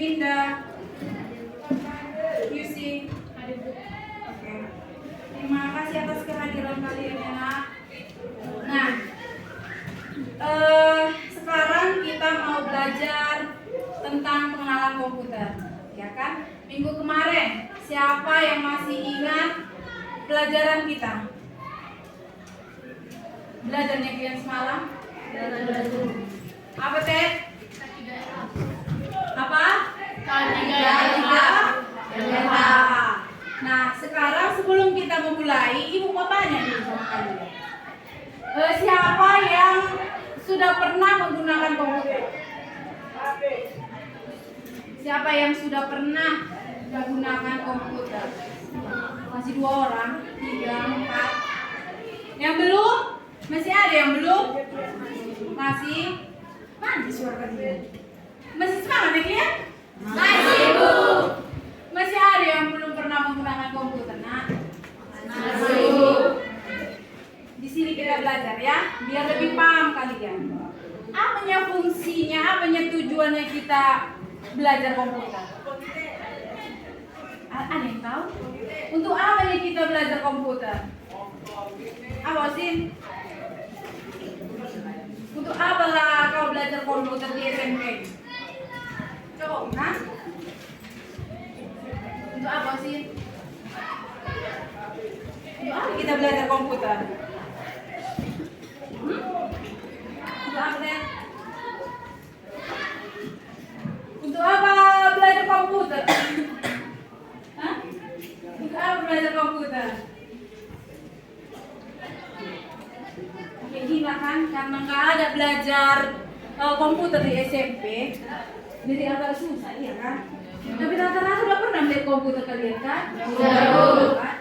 Winda, Yusi, oke. Terima kasih atas kehadiran kalian ya nak. Nah, sekarang kita mau belajar tentang pengenalan komputer, ya kan? Minggu kemarin, siapa yang masih ingat pelajaran kita? Belajarnya kalian semalam? Apa Ted? Apa? Delta. Nah, sekarang sebelum kita memulai, ibu mau tanya dulu sama kalian. Siapa yang sudah pernah menggunakan komputer? Siapa yang sudah pernah menggunakan komputer? Masih 2 orang, 3, 4. Yang belum? Masih ada yang belum? Masih? Mana suara kalian? Masih semangat ya kalian? Masih Bu. Masih ada yang belum pernah menggunakan komputer nak? Masih Bu. Di sini kita belajar ya, biar lebih paham kalian. Apanya fungsinya, apanya tujuannya kita belajar komputer? Ada yang tahu? Untuk apa nih kita belajar komputer? Apa sih? Untuk apa lah kau belajar komputer di SMP? Coba, untuk apa sih? Untuk apa kita belajar komputer? Untuk apa deh? Untuk apa belajar komputer? Hah? Untuk apa belajar komputer? Gila kan, karena nggak ada belajar komputer di SMP, jadi agak susah, iya kan? Tapi rata-rata udah pernah belajar komputer kalian kan? Sudah. Kan?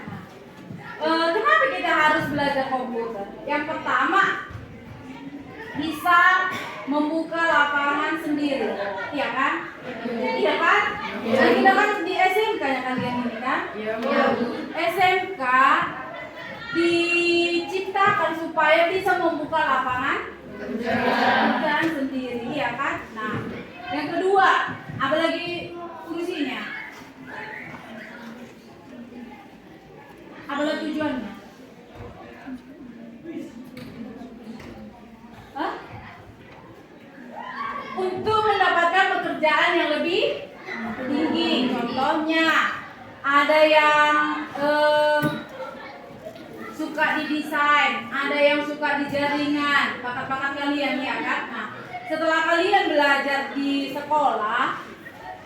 Kenapa kita harus belajar komputer? Yang pertama, bisa membuka lapangan sendiri, iya kan? Iya kan? Nah, kita kan di SMK nya kalian ini kan? SMK diciptakan supaya bisa membuka lapangan pekerjaan sendiri, ya kan? Nah, yang kedua, apa lagi fungsinya? Apa lagi tujuannya? Hah? Untuk mendapatkan pekerjaan yang lebih tinggi. Contohnya, ada yang suka di desain, ada yang suka di jaringan, bakat-bakat kalian ya kan? Nah, setelah kalian belajar di sekolah,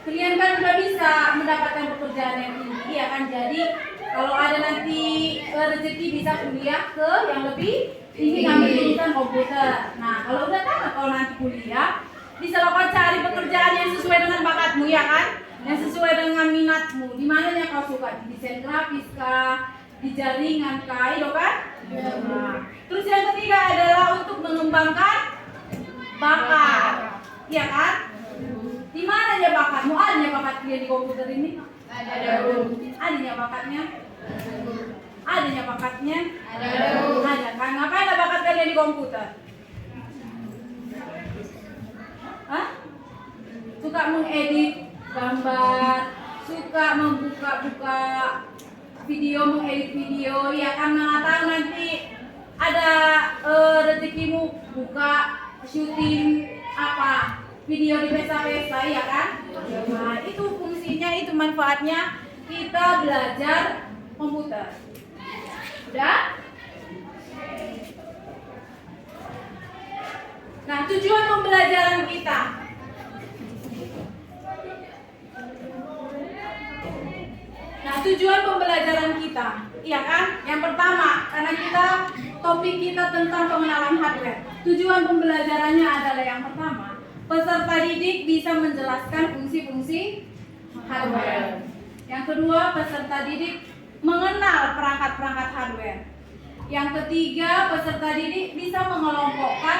kalian kan udah bisa mendapatkan pekerjaan yang tinggi ya kan? Jadi kalau ada nanti rezeki bisa kuliah ke yang lebih tinggi, ngambil jurusan komputer. Nah, kalau udah tamat kalau nanti kuliah, bisa lakukan cari pekerjaan yang sesuai dengan bakatmu ya kan? Yang sesuai dengan minatmu. Di mananya kau suka, di desain grafis kah? Di jaringan kah, itu kan? Nah, terus yang ketiga adalah untuk mengembangkan bakat, ya kan? Di mana ya bakatmu? Adanya bakat dia di komputer ini? Ada. Adanya bakatnya? Adanya bakatnya? Ada kan? Ngapain ada bakat kalian di komputer? Hah? Suka mengedit gambar, suka membuka-buka video, mengedit video, ya kan? Nggak tahu nanti ada rezekimu buka syuting apa video di pesta-pesta, ya kan? Nah, itu fungsinya, itu manfaatnya kita belajar komputer. Udah? Nah, tujuan pembelajaran kita. Tujuan pembelajaran kita, iya kan? Yang pertama, karena topik kita tentang pengenalan hardware. Tujuan pembelajarannya adalah yang pertama, peserta didik bisa menjelaskan fungsi-fungsi hardware. Yang kedua, peserta didik mengenal perangkat-perangkat hardware. Yang ketiga, peserta didik bisa mengelompokkan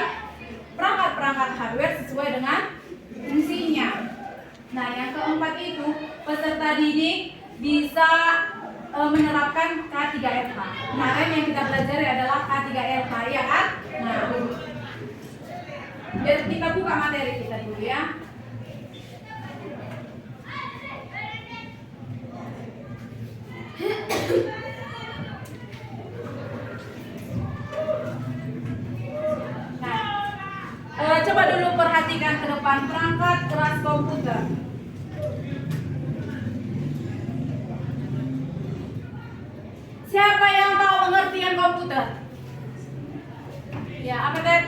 perangkat-perangkat hardware sesuai dengan fungsinya. Nah, yang keempat itu, peserta didik bisa menerapkan K3LH. Kemarin yang kita pelajari adalah K3LH, ya kan? Nah, biar kita buka materi kita dulu ya. dulu perhatikan ke depan perangkat keras komputer. Siapa yang tahu pengertian komputer? Ya, apa Ted?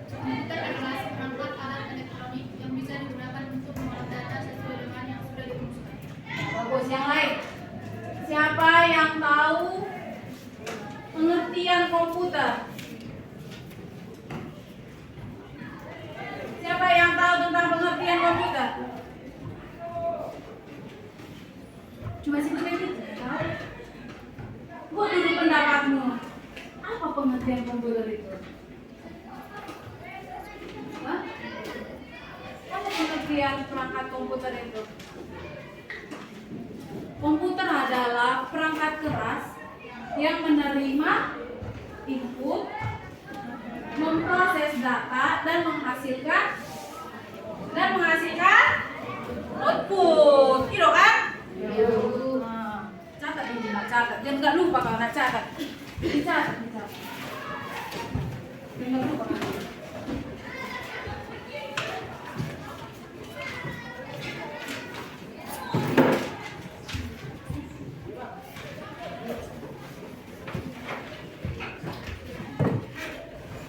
Komputer adalah seperangkat alat elektronik yang bisa digunakan untuk mengolah data sesuai dengan yang sudah dirumuskan. Bagus, yang lain. Siapa yang tahu pengertian komputer? Siapa yang tahu tentang pengertian komputer? Cuma sedikit. Buat dulu pendapatmu. Apa pengertian komputer itu? Hah? Apa pengertian perangkat komputer itu? Komputer adalah perangkat keras yang menerima input, memproses data dan menghasilkan output. Gitu kan? Nah, catat ini, catat. Jangan nggak lupa kalau nak catat. Dicatat. Jangan lupa.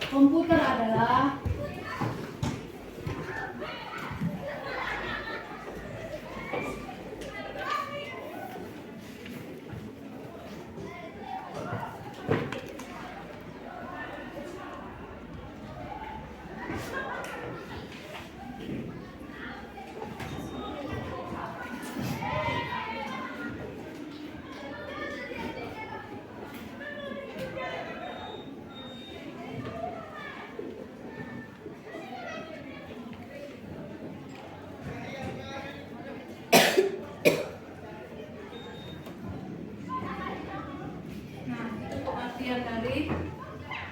Komputer adalah pengertian dari komputer.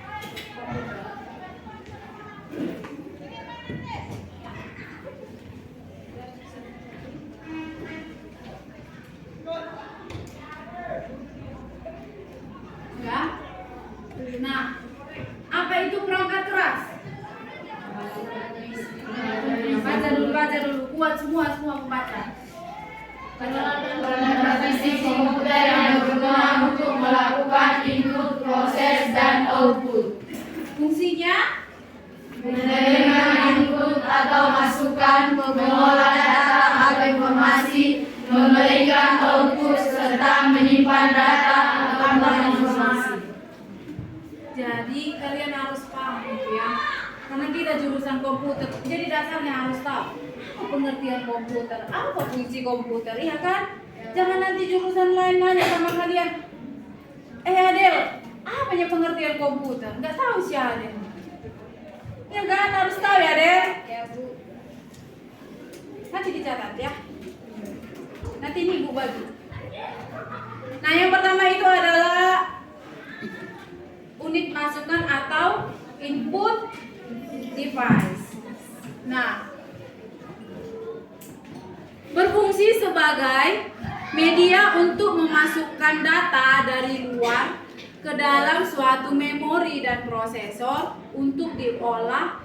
Ya. Nah, apa itu perangkat keras? Baca dulu. Kuat semua membaca. Perangkat fisik komputer yang berguna untuk melakukan input, proses, dan output. Fungsinya Menerima input atau masukan, mengolah data atau informasi, memberikan output, serta menyimpan data atau informasi. jadi kalian harus paham gitu ya. Karena kita jurusan komputer, jadi dasarnya harus tahu pengertian komputer, apa fungsi komputer, iya kan? Jangan nanti jurusan lain nanya sama kalian, Adel, apa ya pengertian komputer? Nggak tahu sih Adel. Ya kan harus tahu ya Adel. Ya Bu. Nanti dicatat ya. Nanti ini Ibu bagi. Nah yang pertama itu adalah unit masukan atau input device. Nah, berfungsi sebagai media untuk memasukkan data dari luar ke dalam suatu memori dan prosesor untuk diolah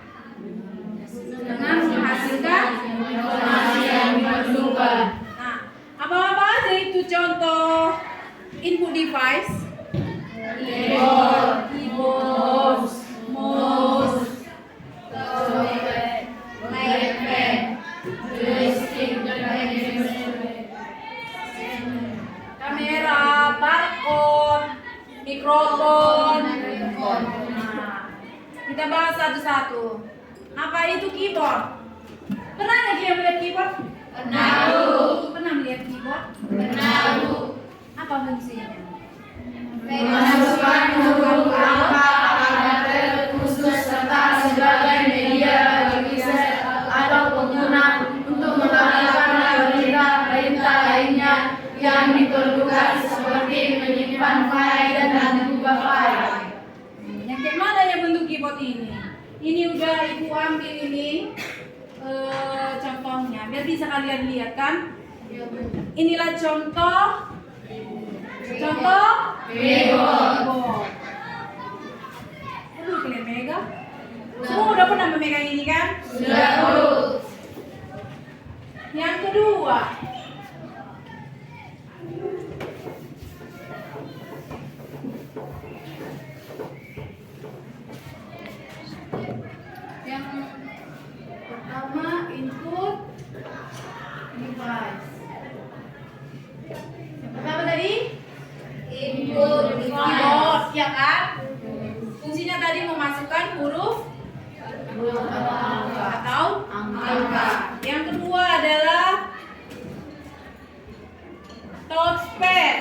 dengan menghasilkan Informasi yang diperlukan. Nah, apa-apa aja itu contoh input device? Keyboard, mouse, iPad, joystick, kamera, barcode, mikrofon. Nah, kita bahas satu-satu. Apa itu keyboard? Pernah nggak dia melihat keyboard? Pernah, Bu. Pernah melihat keyboard? Pernah, Bu. Apa fungsinya? Memasukkan huruf angka, karakter khusus, serta sebagai media bagi user atau pengguna untuk melakukan perintah lainnya yang diperlukan seperti menyimpan file dan mengubah file. Yang kayak mana yang bentuk keyboard ini? Ini udah Ibu ambil ini contohnya, biar bisa kalian lihat kan? Inilah contoh Keyboard. keyboard. Aduh, kalian mega. Semua udah pernah memegang ini kan? Sudah, Bu. Yang kedua, yang pertama input device. Yang pertama tadi Input keyboard, ya kan? Fungsinya tadi memasukkan huruf atau angka. Yang kedua adalah touchpad.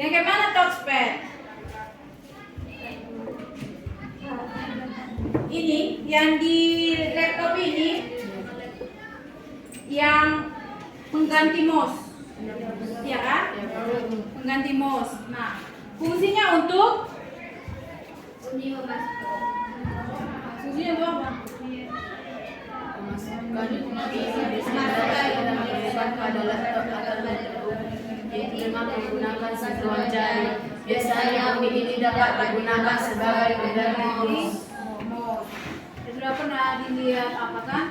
Yang kayak mana touchpad? Ini yang di laptop ini yang mengganti mouse, ya kan? Mengganti mouse. Nah, fungsinya untuk fungsinya untuk apa? Menggunakan sentuhan jari. Biasanya api ini dapat digunakan sebagai pegangan mouse. Mouse. Ya, sudah pernah dilihat apa kan?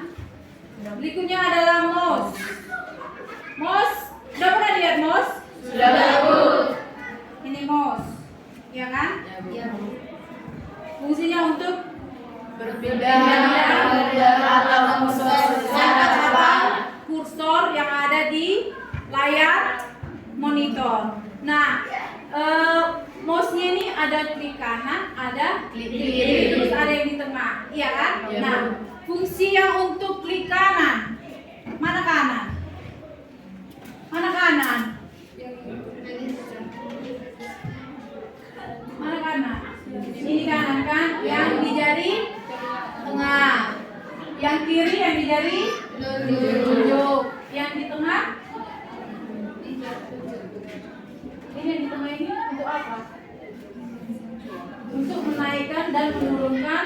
Berikutnya adalah mouse. Mouse, sudah pernah lihat mouse? Sudah, Bu. Ini mouse, ya kan? Ya, Bu. Fungsinya untuk Berpindah atau kursor secara cepat. kursor yang ada di layar monitor. Nah, mouse-nya ini ada klik kanan, ada Klik kiri. terus ada yang di tengah, iya kan? Iya, Nah, Bu. fungsi yang untuk klik kanan, mana kanan? Mana kanan? Mana kanan? Ini kanan kan? Yang di jari tengah. Yang kiri yang di jari telunjuk. Yang di tengah? Ini yang di tengah ini untuk apa? Untuk menaikkan dan menurunkan.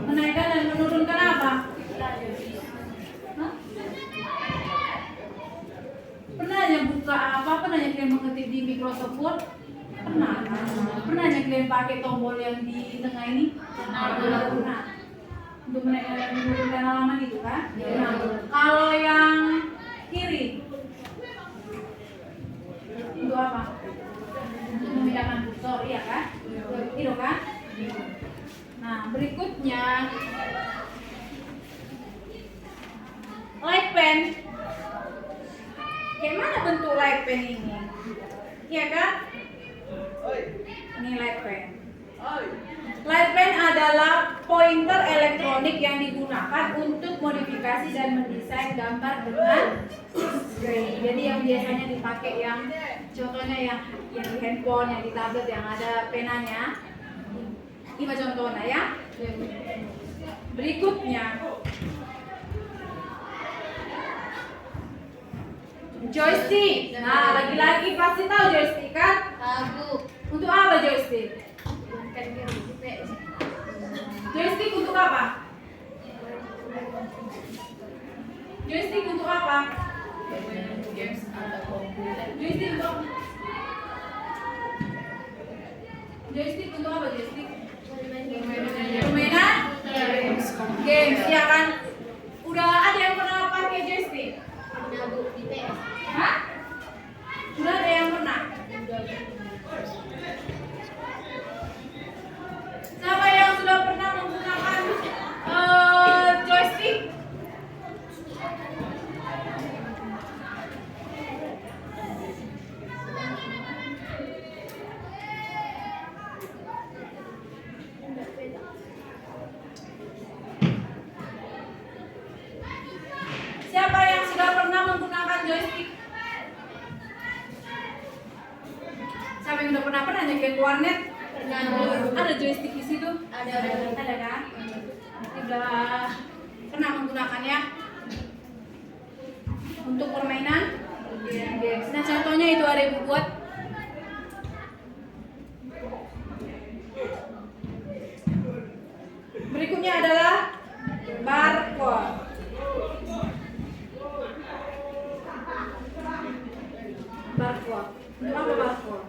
Menaikkan dan menurunkan apa? Hah? Pernah yang buka apa? Pernah yang kalian mengetik di Microsoft Word? Pernah kan? Pernah yang kalian pakai tombol yang di tengah ini? Pernah. Untuk menaikkan dan menurunkan halaman itu kan? Nah, kalau yang kiri untuk apa? Untuk memindahkan kursor, iya kan? Itu kan? Nah, berikutnya light pen. Kayak mana bentuk light pen ini? Iya kan? Ini light pen. Light pen adalah pointer elektronik yang digunakan untuk modifikasi dan mendesain gambar dengan screen. Jadi yang biasanya dipakai yang contohnya yang di handphone, yang di tablet yang ada penanya. Ini contohnya ya. Berikutnya joystick. Nah, lagi-lagi pasti tahu joystick kan? Untuk apa joystick? Joystick untuk apa? Joystick untuk apa? Games atau komputer. Joystick untuk apa? Joystick untuk apa joystick? Permainan? Games, ya kan? Udah ada yang pernah pakai joystick? Hah? Udah ada yang pernah? Siapa yang sudah pernah menggunakan joystick? Siapa yang sudah pernah menggunakan joystick? Siapa yang udah pernah nyekin warnet? Ada joystick di situ? Ada kan? Berarti udah pernah menggunakannya untuk permainan games. Nah, contohnya itu ada yang buat. Berikutnya adalah barcode. Barcode. Untuk apa barcode?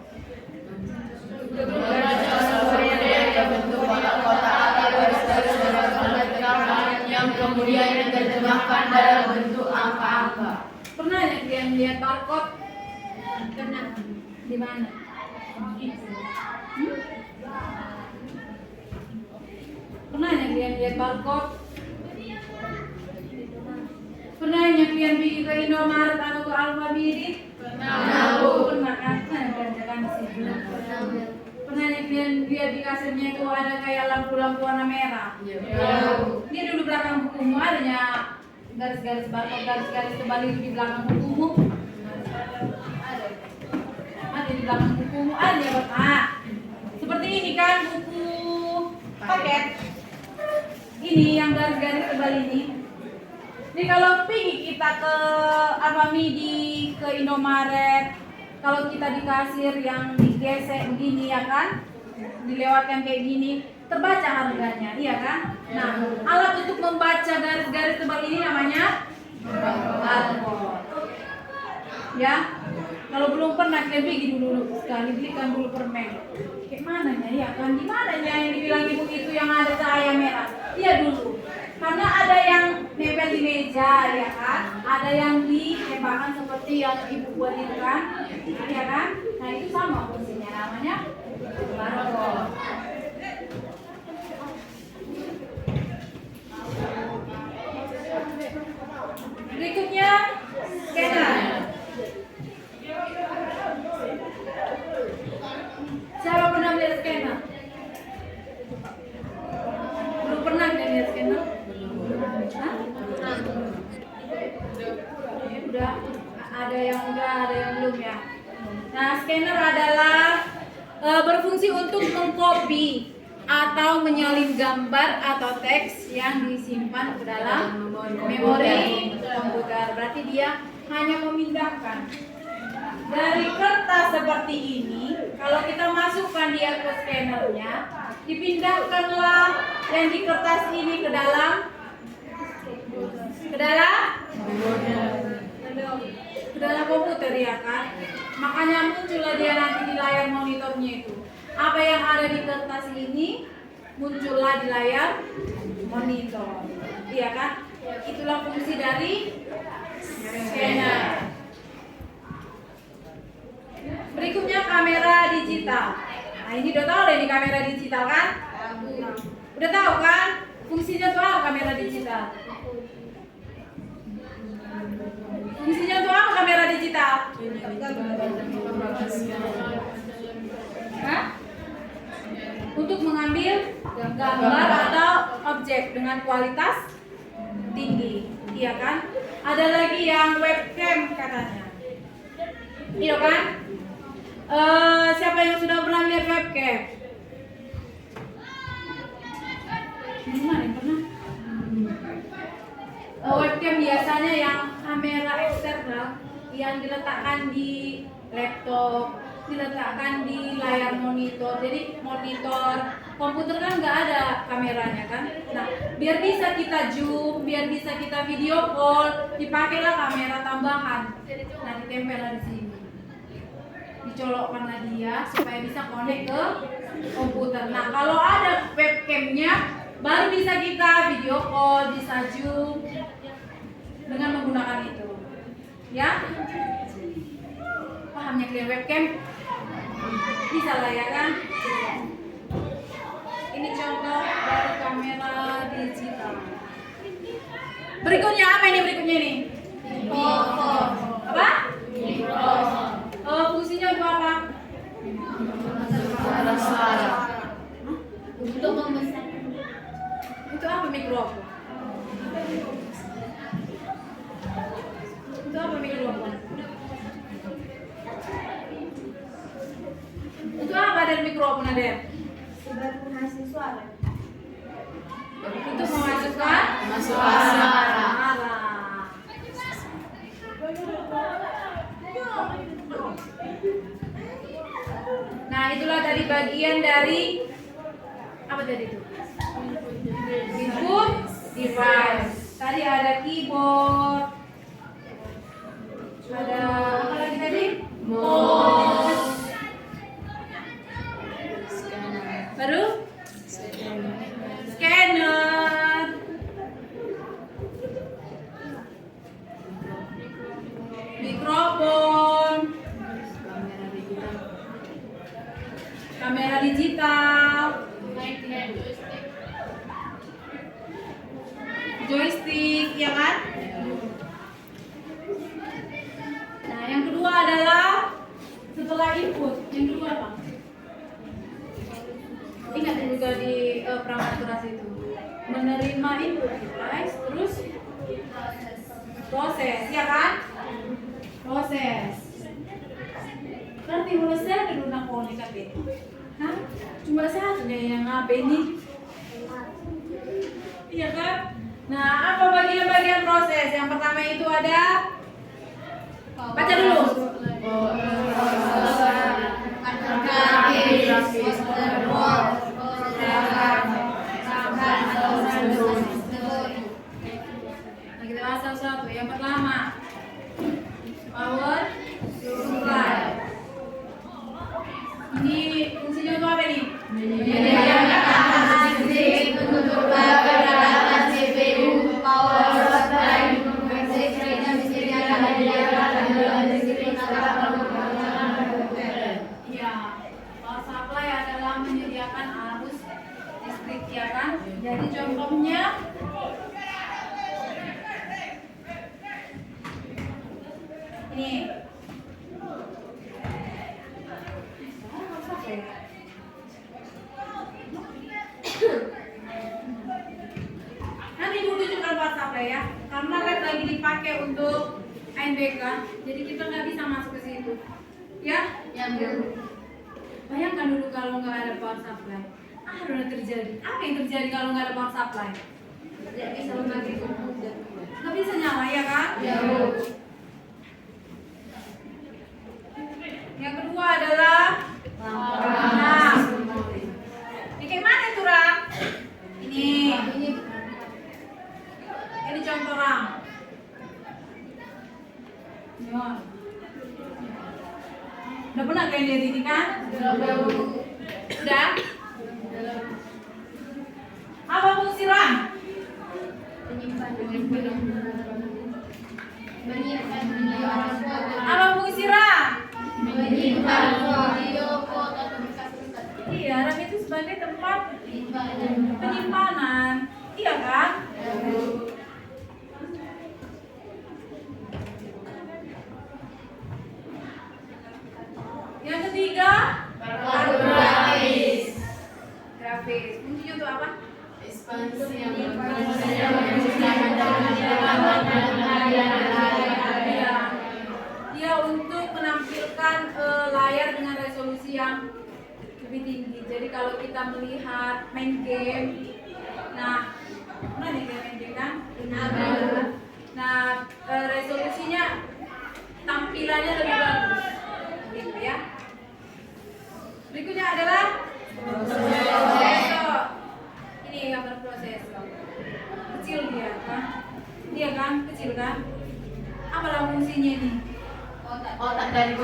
Membaca sesuai dengan bentuk Pernah. Di mana? Pernah ya kalian lihat barcode? Pernah ya kalian pergi ke Indomaret atau ke Alfamidi? Pernah. Pernah kan? Nah, belanjakan di situ. Pernah ya kalian lihat di kasetnya itu ada kayak lampu-lampu warna merah? Dia dulu belakang bukumu adanya garis-garis barcode, garis-garis tebal itu di belakang bukumu. Ada di belakang bukumu ada ya, Bapak. Seperti ini kan buku paket. Ini yang garis-garis tebal ini. Jadi kalau pergi kita ke Alfamidi, ke Indomaret, kalau kita di kasir yang digesek begini ya kan, dilewatkan kayak gini, terbaca harganya, iya kan? Nah, alat untuk membaca garis-garis tebal ini namanya barcode. Ya, kalau belum pernah kalian pergi dulu sekali belikan dulu permen. Kayak mananya ya kan? Gimana yang dibilang ibu itu yang ada cahaya merah? Iya dulu. Karena ada yang nempel di meja ya kan? Ada yang ditembakkan seperti yang ibu buat itu kan? Ya kan? Nah itu sama fungsinya namanya barcode. Berikutnya scanner. Siapa pernah lihat scanner? Belum pernah lihat scanner? Hah? Udah, ada yang udah, ada yang belum ya. Nah, scanner adalah berfungsi untuk mengcopy atau menyalin gambar atau teks yang disimpan ke dalam memori komputer. Berarti dia hanya memindahkan dari kertas seperti ini. Kalau kita masukkan dia ke scannernya, dipindahkanlah yang di kertas ini ke dalam komputer ya kan. Makanya muncullah dia nanti di layar monitornya itu. Apa yang ada di kertas ini muncullah di layar monitor, iya kan? Itulah fungsi dari scanner. Berikutnya kamera digital. Nah ini udah tahu deh di kamera digital kan? Udah tahu kan? Fungsinya tuh apa kamera digital? Fungsinya tuh apa kamera digital? Hah? Untuk mengambil gambar atau objek dengan kualitas tinggi, iya kan? Ada lagi yang webcam katanya, iya kan? Siapa yang sudah pernah lihat webcam? Gimana yang pernah? Webcam biasanya yang kamera eksternal yang diletakkan di laptop, diletakkan di layar monitor. Jadi monitor komputer kan nggak ada kameranya kan. Nah, biar bisa kita zoom, biar bisa kita video call, dipakailah kamera tambahan. Nah, ditempellah di sini. Dicolokkanlah dia supaya bisa connect ke komputer. Nah, kalau ada webcamnya, baru bisa kita video call, bisa zoom dengan menggunakan itu. Ya? Pahamnya kalian webcam? Bisa lah ya kan? Ini contoh dari kamera digital. Berikutnya apa ini berikutnya nih? Apa? Fungsinya untuk apa? Untuk memesan. Itu apa mikrofon? Itu apa mikrofon? Itu apa dari mikrofon ada? Sebagai penghasil suara. Untuk memasukkan suara. Nah, itulah dari bagian dari apa tadi itu? Input device. Tadi ada keyboard. Ada apa lagi tadi? Mouse. Baru? Scanner. Mikrofon. ingat dulu tadi perangkat keras itu menerima input device, terus proses, ya kan? Proses. Berarti proses dulu nak komunikasi itu. Hah? Cuma satu deh yang apa ini? Iya kan? Nah, apa bagian-bagian proses? Yang pertama itu ada, baca dulu. Nah, kita bahas satu-satu. Yang pertama, power supply. Ini fungsinya untuk apa nih? Menyediakan listrik untuk peralatan CPU, power supply, listrik yang disediakan listrik serta Ya, power supply adalah menyediakan arus listrik, ya kan? Jadi contohnya ini. Nanti ibu tunjukkan power supply ya, karena kan lagi dipakai untuk ANBK, jadi kita nggak bisa masuk ke situ. Ya? Bayangkan dulu kalau nggak ada power supply, apa yang terjadi? Apa yang terjadi kalau nggak ada power supply? Nggak bisa nyala, ya kan? Yang kedua adalah lampu. Ini kayak mana tuh, Ram? Ini contoh Ram. Udah pernah kalian lihat ini kan? Udah? Apa fungsi Ram? Apa fungsi Ram? menyimpan video, foto, Iya, RAM itu sebagai tempat penyimpanan. Iya kan? Yang ketiga, grafis. grafis. Fungsinya untuk apa? Ekspansi yang Iya. Dia untuk menampilkan layar dengan resolusi yang lebih tinggi. Jadi kalau kita melihat main game, nah, mana nih main game kan? Nah, resolusinya tampilannya lebih bagus, gitu ya. Berikutnya adalah prosesor. Ini gambar prosesor. Kecil dia kan? Dia kan kecil kan? Apalah fungsinya ini? otak dari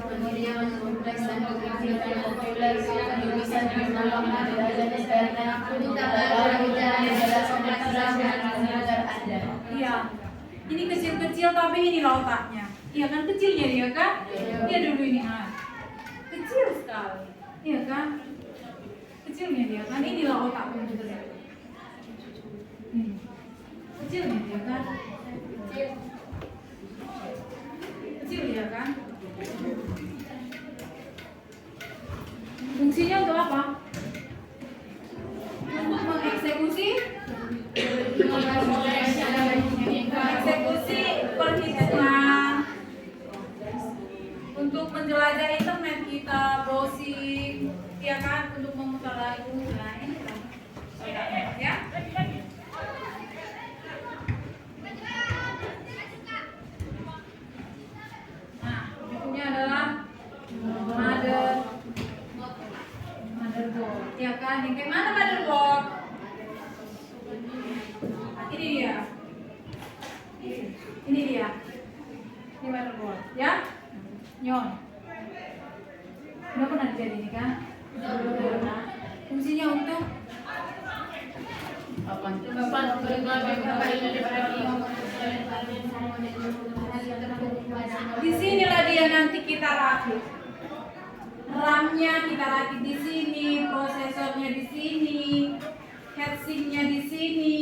kemudian kompleks dan populer yang bisa menolong Iya. Ini kecil-kecil tapi ini loh otaknya. Iya kan kecilnya dia kan? Dia dulu ini kecil sekali. Iya kan? Kecilnya dia kan? Inilah otak komputer. Kecilnya dia kan? Kecil ya kan? Fungsinya untuk apa? Untuk mengeksekusi perhitungan, untuk menjelajah internet kita, browsing, ya kan? Untuk memutar lagu, nah ini kan, ya. Nah, berikutnya adalah motherboard, ya kan? Yang kayak mana motherboard? Ini dia. Ini dia. Ini motherboard, ya? Nyon. Udah pernah jadi ini kan? Fungsinya untuk di sinilah dia nanti kita rakit. RAM-nya kita rakit di sini, prosesornya di sini, heatsinknya di sini,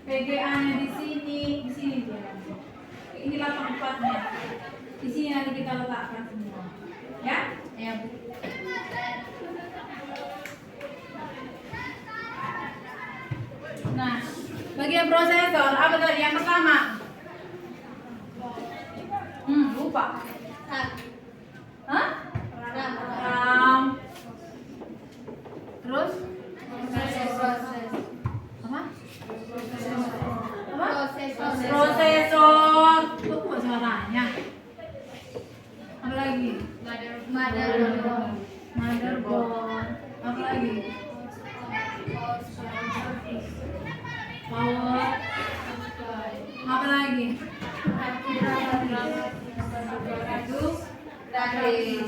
VGA-nya di sini dia. Inilah tempatnya. Di sini nanti kita letakkan semua. Ya? ya. Bagian prosesor, apa tadi yang pertama? Lupa. Hah? RAM. Terus? Apa? Prosesor. Kok kok suaranya? Apa lagi? Motherboard. Apa lagi? Power. Apa lagi?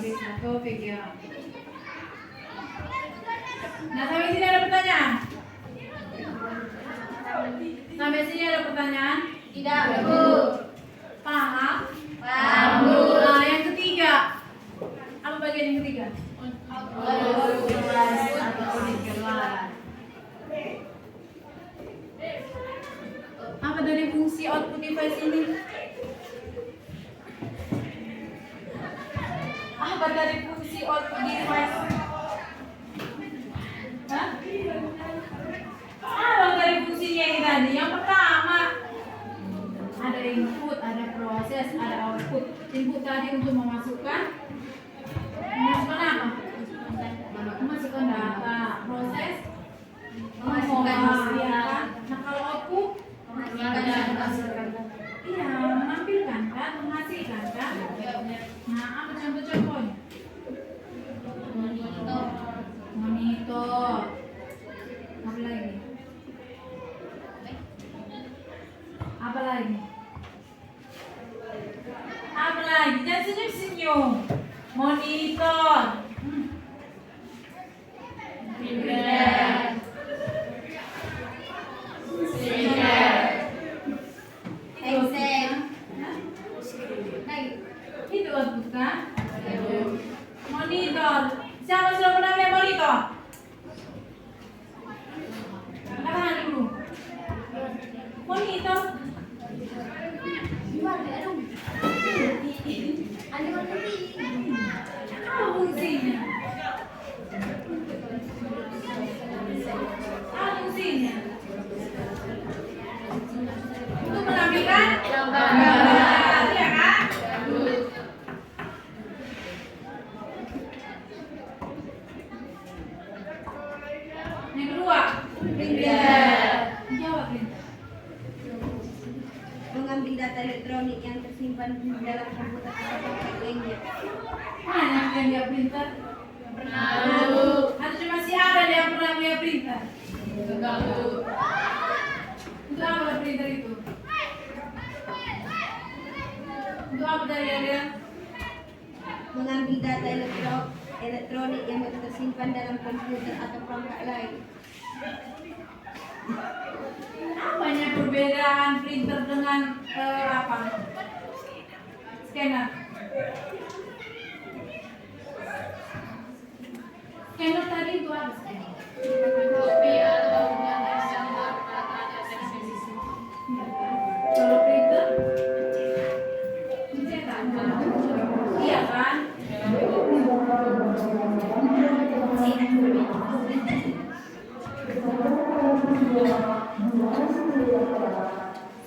Satu pikiran. Nah, sampai sini ada pertanyaan? Sampai sini ada pertanyaan? Tidak, Bu. Paham? Paham, Bu. Nah, yang ketiga. Apa bagian yang ketiga? Apa dari fungsi output device ini? Apa dari fungsi output device? Hah? Apa dari fungsinya ini tadi? Yang pertama ada input, ada proses, ada output. Input tadi untuk memasukkan apa? Memasukkan data. Proses Memasukkan ya. Nah kalau output iya, menampilkan kan, menghasilkan kan. Nah, apa contoh-contohnya? Monitor. Apa lagi? Apa lagi? Apa lagi? Jangan senyum-senyum. Monitor. Itu output kan? Monitor. Siapa sudah pernah lihat monitor? Katakan dulu. Monitor. Apa fungsinya? Apa fungsinya? Untuk menampilkan gambar, ya kan? Yang kedua, jawab Linda. Mengambil data elektronik yang tersimpan dalam komputer atau perangkat lainnya. Mana yang dia printer? Atau cuma si ada yang pernah punya printer? Untuk apa printer itu? Untuk apa dari dia? Mengambil data elektronik yang tersimpan dalam komputer atau perangkat lain. Apanya perbedaan printer dengan apa? Scanner. Scanner tadi itu apa scanner? Kalau printer mencetak. Iya kan?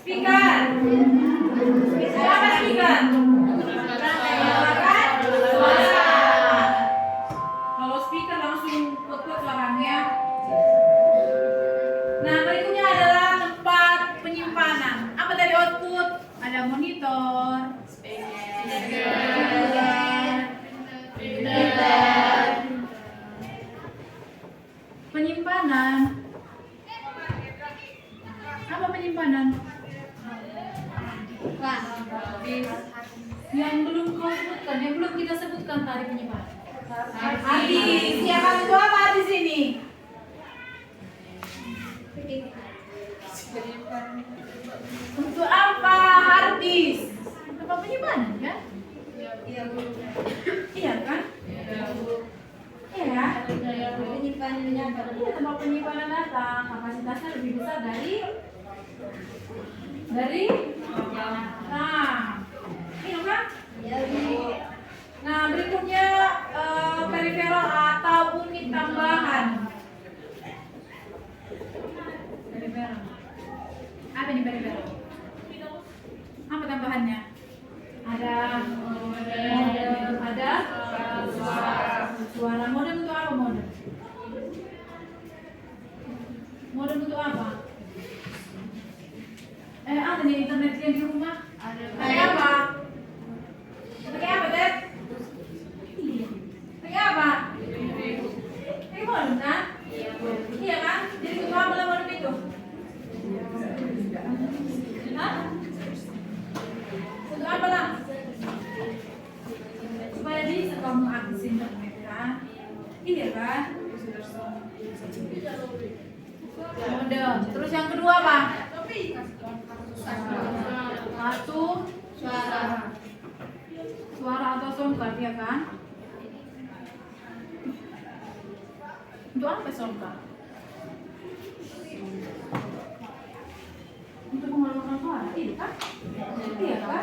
Speaker. Apa speaker? Kalau speaker langsung output suaranya. Nah, berikutnya adalah tempat penyimpanan. Apa dari output? Ada monitor, printer. Penyimpanan. Apa penyimpanan? Yang belum kau sebutkan, yang belum kita sebutkan tadi penyimpanan. Hadis, siapa itu apa di sini? Untuk apa hard disk? Tempat penyimpanan kan? Iya kan? Iya. Penyimpanannya apa? Iya, tempat penyimpanan data kapasitasnya lebih besar dari nah ini kan? Nah berikutnya peripheral atau unit tambahan. Peripheral. Apa nih baru? Apa tambahannya? Ada ada suara. Modem untuk apa modem? Modem untuk apa? Ada nih internet yang di rumah. Pakai apa? Pakai apa, Ted? Pakai apa? Pakai modem kan? Iya kan? Jadi untuk apa lah modem itu? Hah? Untuk apa lah? Supaya bisa kamu akses internet kan? Iya kan? Modem. Terus yang kedua apa? Satu suara atau songkat ya kan? Untuk apa songkat? Untuk mengeluarkan suara, iya kan? Iya kan?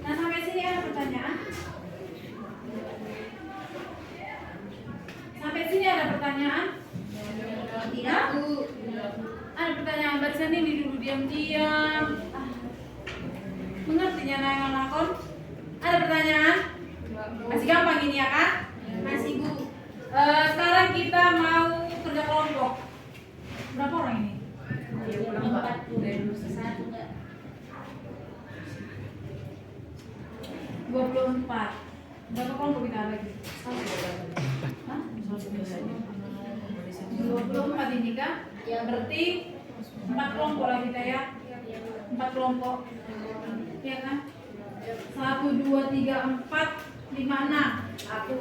Nah sampai sini ada pertanyaan? Sampai sini ada pertanyaan? Tidak. Ada pertanyaan barusan ini dulu diam-diam. Mengertinya nayangan lakon? Ada pertanyaan? Masih gampang ini ya kan? Masih Bu. Sekarang kita mau kerja kelompok. Berapa orang ini? 24. Berapa kelompok kita bagi? 24 ini kan? Ya berarti 4 kelompok lah kita ya. 4 kelompok. Ya kan? 1, 2, 3, 4, 5, 6. 1,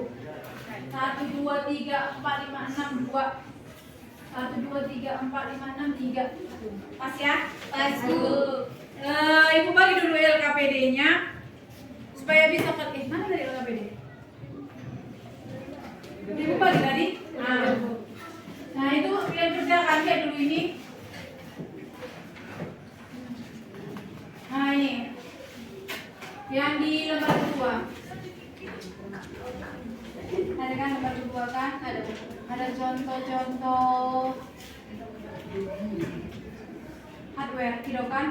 2, 3, 4, 5, 6, 2. 1, 2, 3, 4, 5, 6, 3. Pas ya? Pas Bu. Ibu bagi dulu LKPD-nya supaya bisa pakai. Mana dari LKPD? Ibu bagi tadi? Nah itu kalian kerjakan ya dulu ini. Nah ini yang di lembar kedua. Ada kan lembar kedua kan? Ada contoh-contoh hardware gitu kan?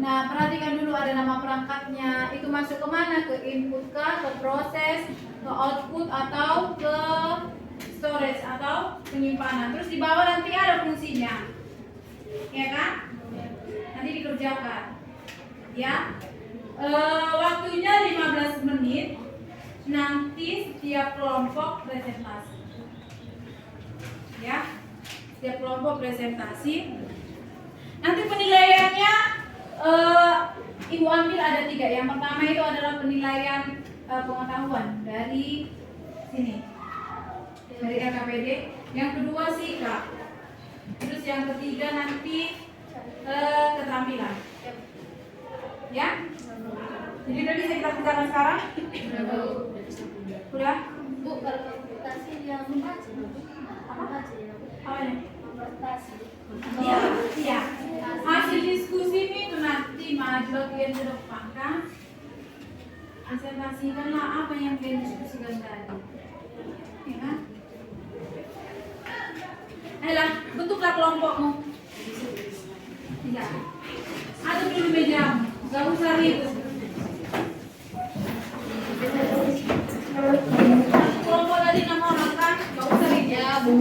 Nah perhatikan dulu ada nama perangkatnya. Itu masuk ke mana? Ke input kah? Ke proses? Ke output? Atau ke storage? Atau penyimpanan? Terus di bawah nanti ada fungsinya, ya kan? Nanti dikerjakan, ya. Waktunya 15 menit. Nanti setiap kelompok presentasi, ya. Setiap kelompok presentasi. Nanti penilaiannya Ibu ambil ada 3. Yang pertama itu adalah penilaian pengetahuan dari sini, dari LKPD. Yang kedua sikap. Terus yang ketiga nanti keterampilan. Ya. Jadi udah bisa kita kerjakan sekarang? Udah? Bu, kalau komputasi yang apa? Apa ini? Iya, iya. Hasil diskusi itu nanti maju bagian ke depan kan? Presentasikanlah apa yang kalian diskusikan tadi. Ya kan? Ayolah, bentuklah kelompokmu. Iya. Aduk dulu mejamu, gak usah ribut. Kelompok tadi 6 orang kan? Gak usah ribut. Ya, Bu.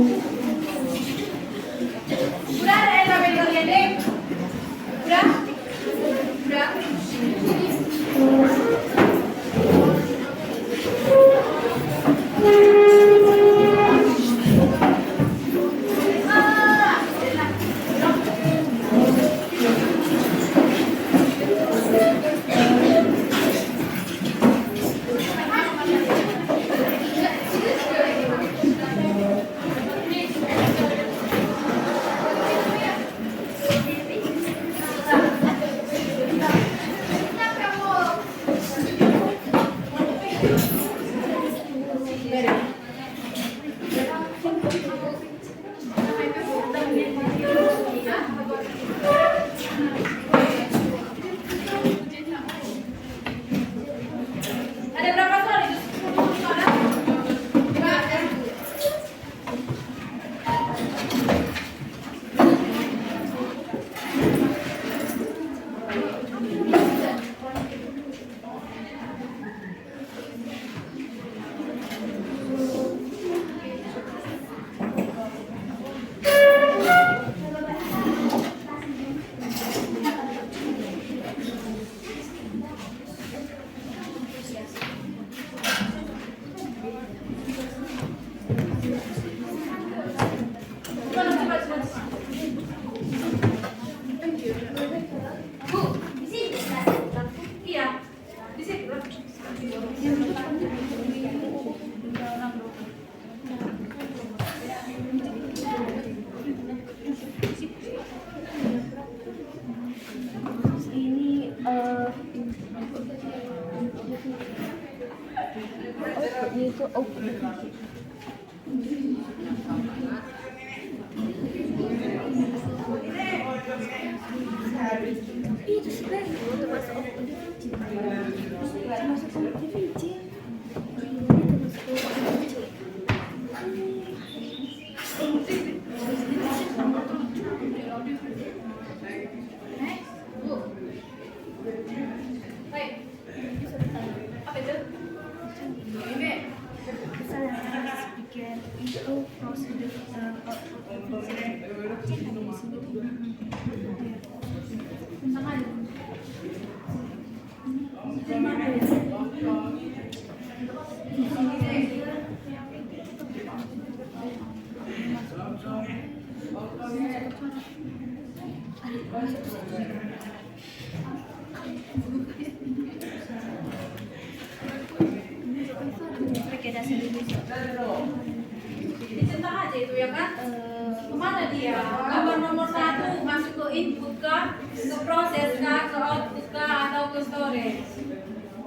Udah ada LKPD kalian deh? Udah? Udah? outputnya itu output itu sebenarnya itu masuk output masuk output VJ itu prosedur Dicetak aja itu ya kan? Kemana dia? Gambar nomor 1 masuk ke input kah? Ke proses kah? Ke output kah? Atau ke storage?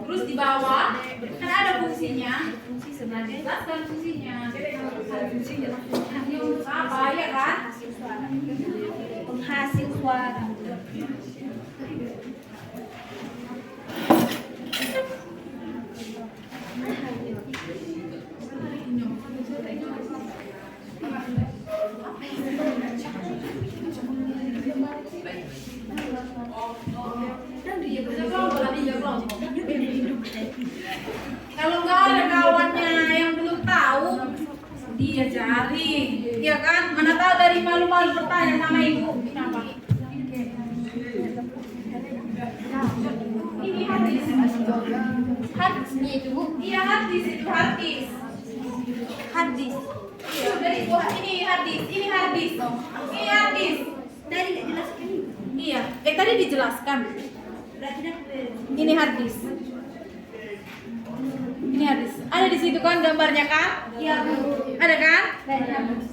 Terus di bawah kan ada fungsinya. fungsi sebagai Jelaskan fungsinya. fungsinya Untuk apa ya kan? penghasil suara Kalau nggak ada kawannya yang belum tahu, dia cari, ya kan? Mana tahu dari malu-malu bertanya sama ibu. Kenapa? Ini hadis. hadisnya itu Bu Iya hadis itu hadis. hadis Iya dari buah ini hadis, ini hadis, ini hadis. tadi nggak jelaskan ini Iya, tadi dijelaskan. berarti dapat Ini hadis. Ini hadis. Ada di situ kan gambarnya kan? ya Bu Ada kan? dari hadis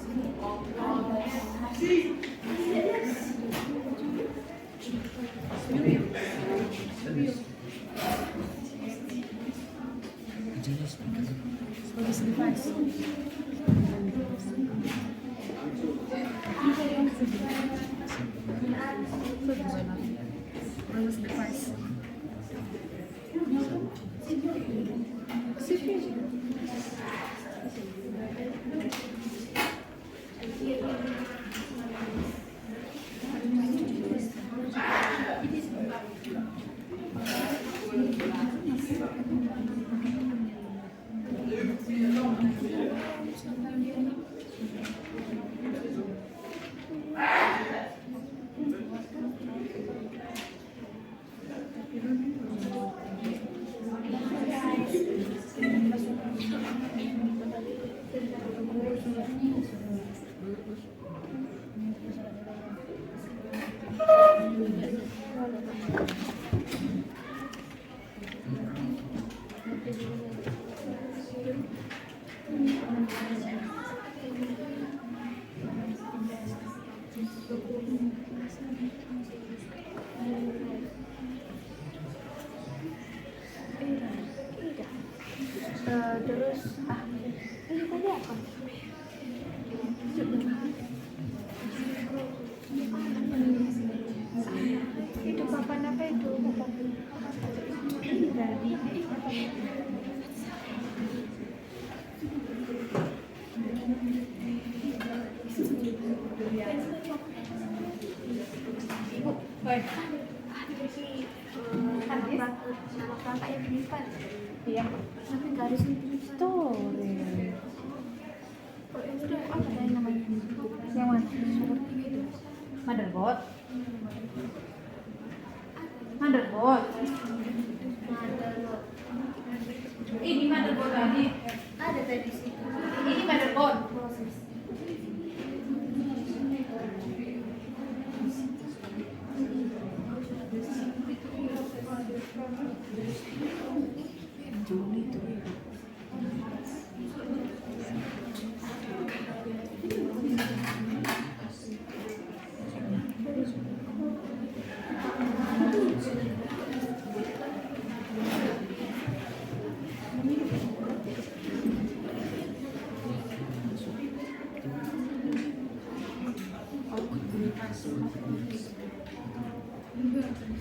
terus ini tadi apa? Itu papan apa itu? Papan ini tadi Baik. nama kakak yang penyimpan Iya. tapi nggak ada sini Story. oh itu dia apa tadi namanya Yang mana? seperti itu Motherboard. Motherboard. Ini motherboard tadi. ada tadi situ Ini motherboard. proses Bisa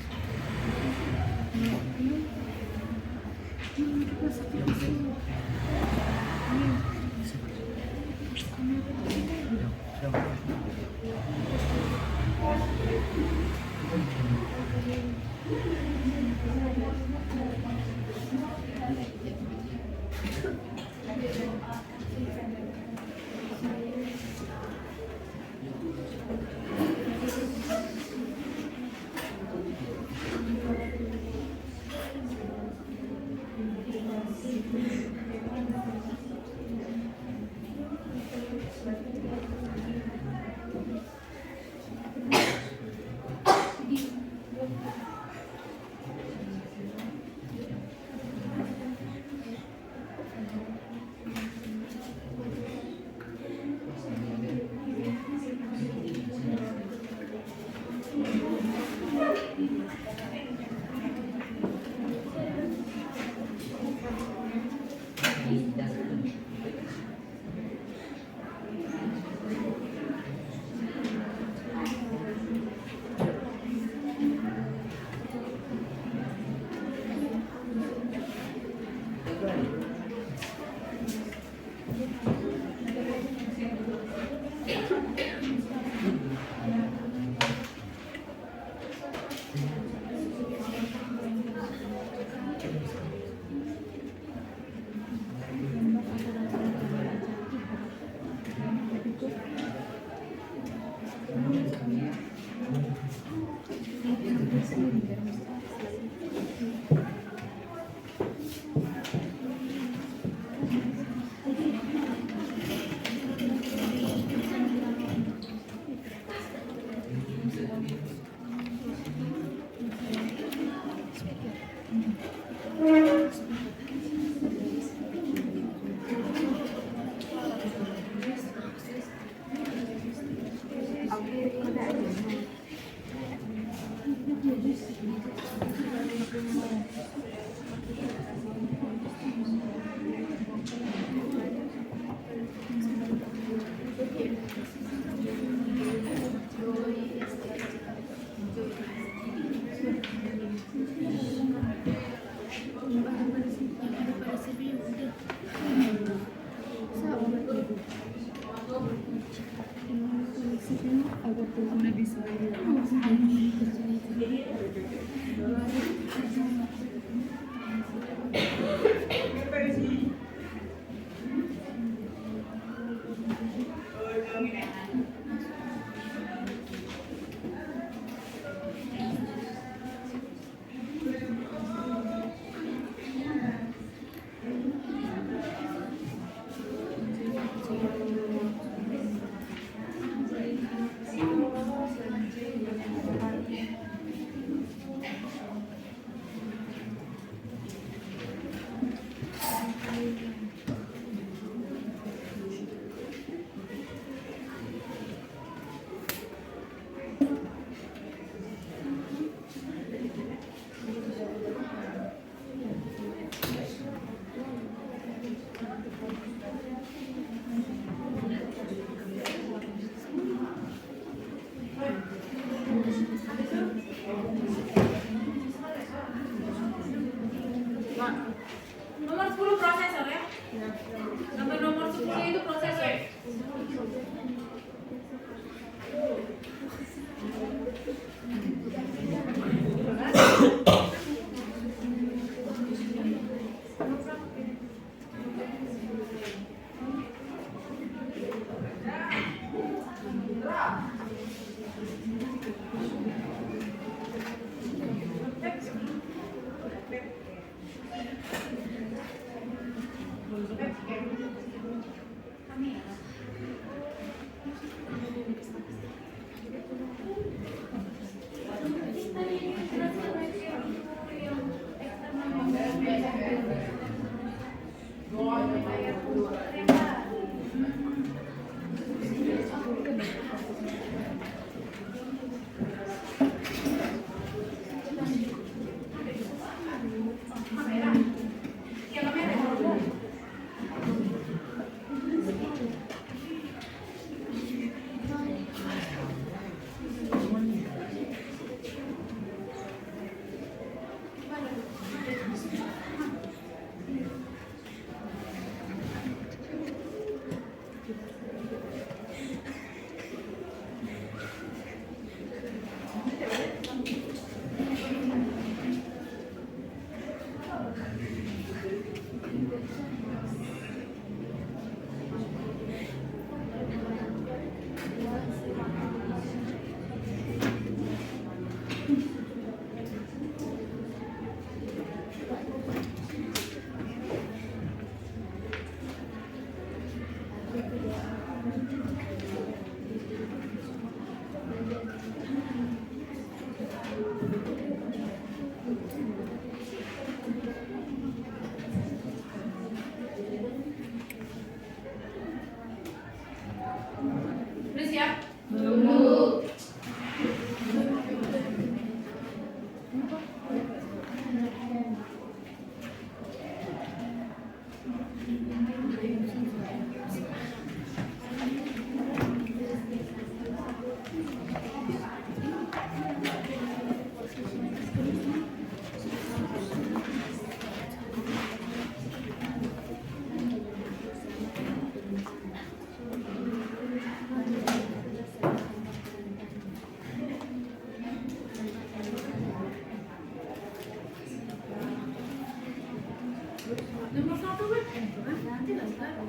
Nomor 1 kan itu kan nanti lah sekarang.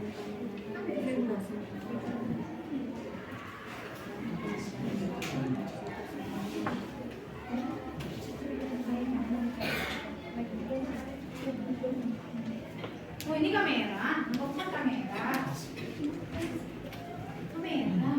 Oh ini kamera, nomor 4 kamera. Kamera.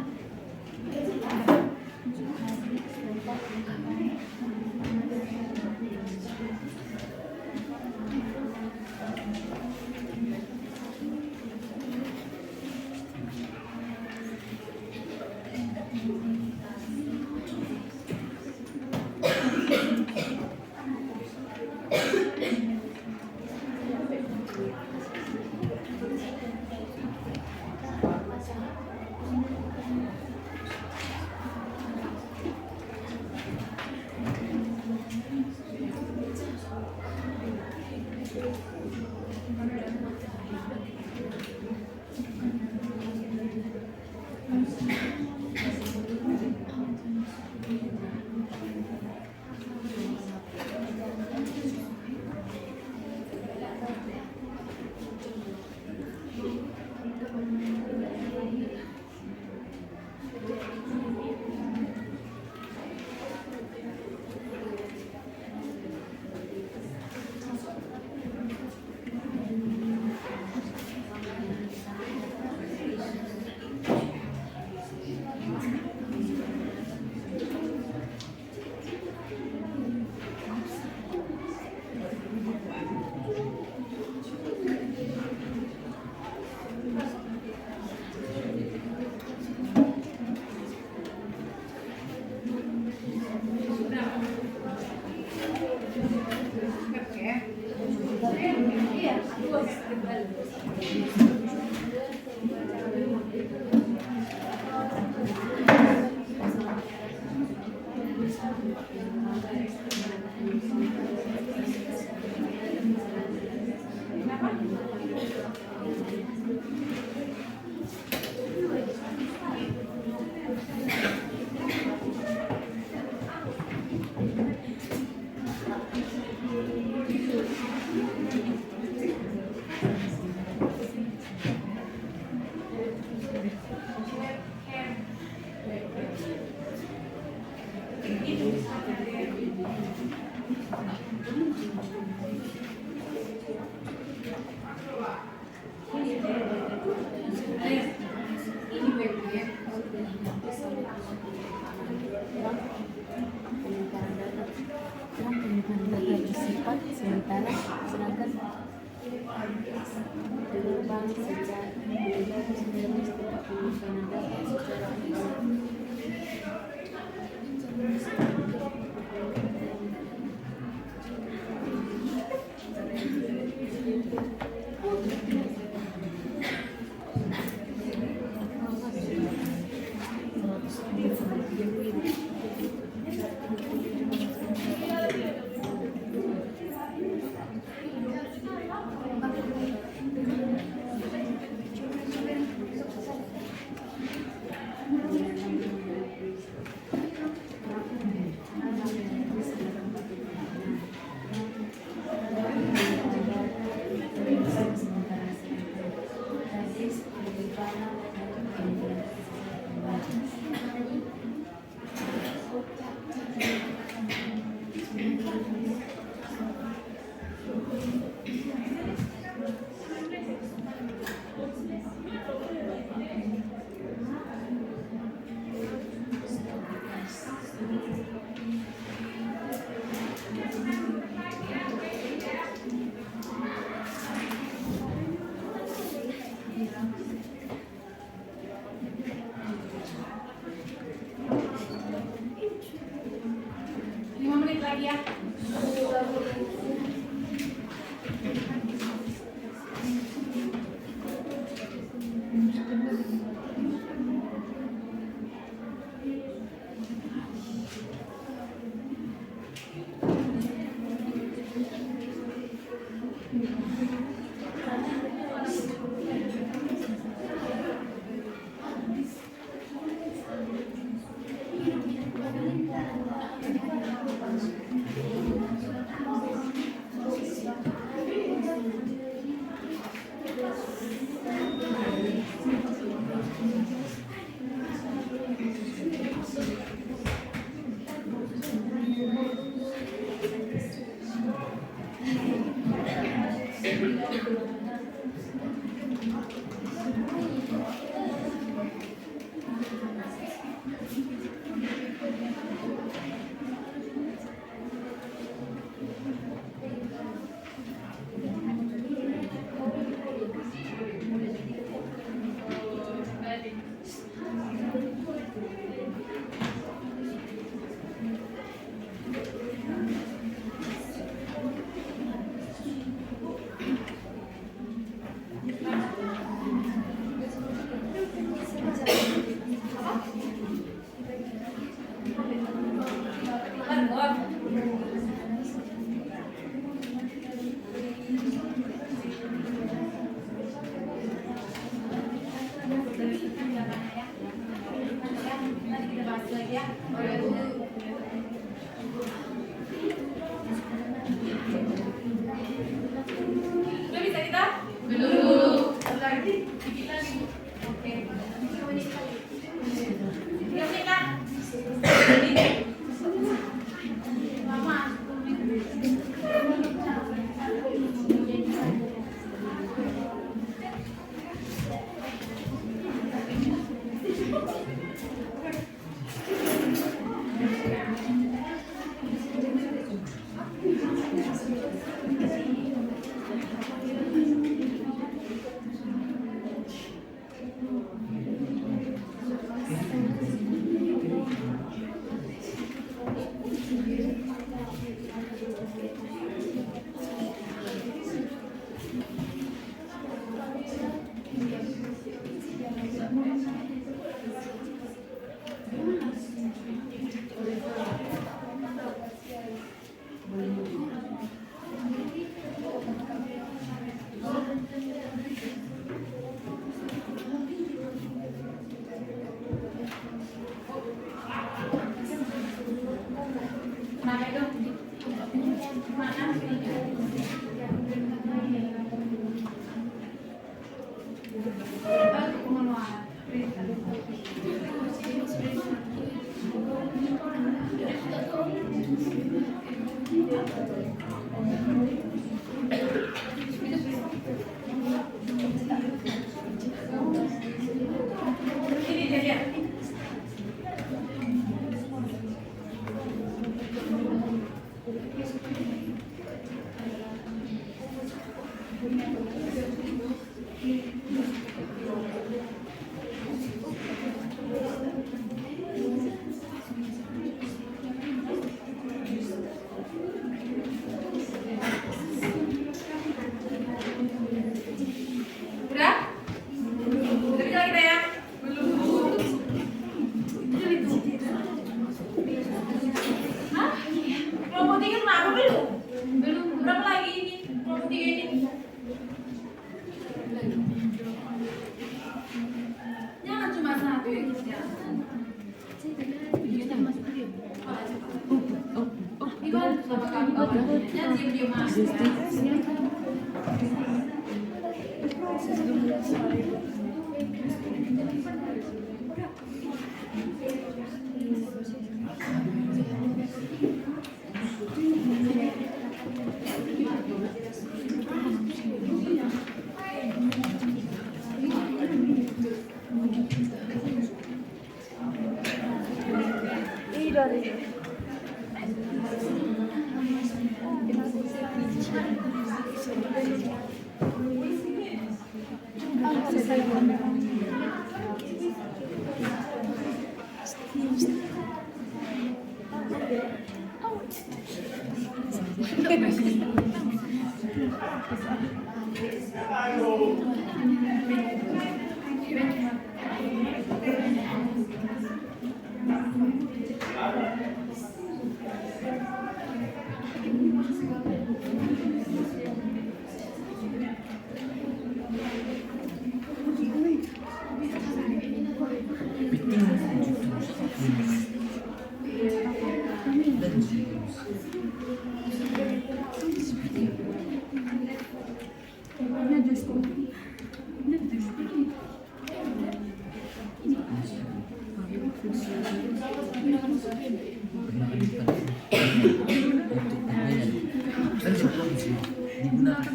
Sementara sedangkan gelombang sejak 1930 Kanada secara Udah bisa kita? Belum. Lagi, dikit lagi. Oke. Siap nih Kak? Lama. Mana itu? Mana? Ini dia. Udah? Udah bisa kita ya? Hah? Kelompok 3 kenapa belum? Belum. Berapa lagi ini? Kelompok 3 ini? Jangan cuma satu yang kita. Gimana sama kamu? Jangan diam-diam aja. Kan digunakan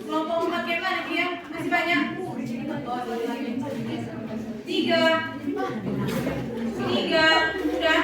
Kelompok 4 gimana dia? Masih banyak? Tiga, udah.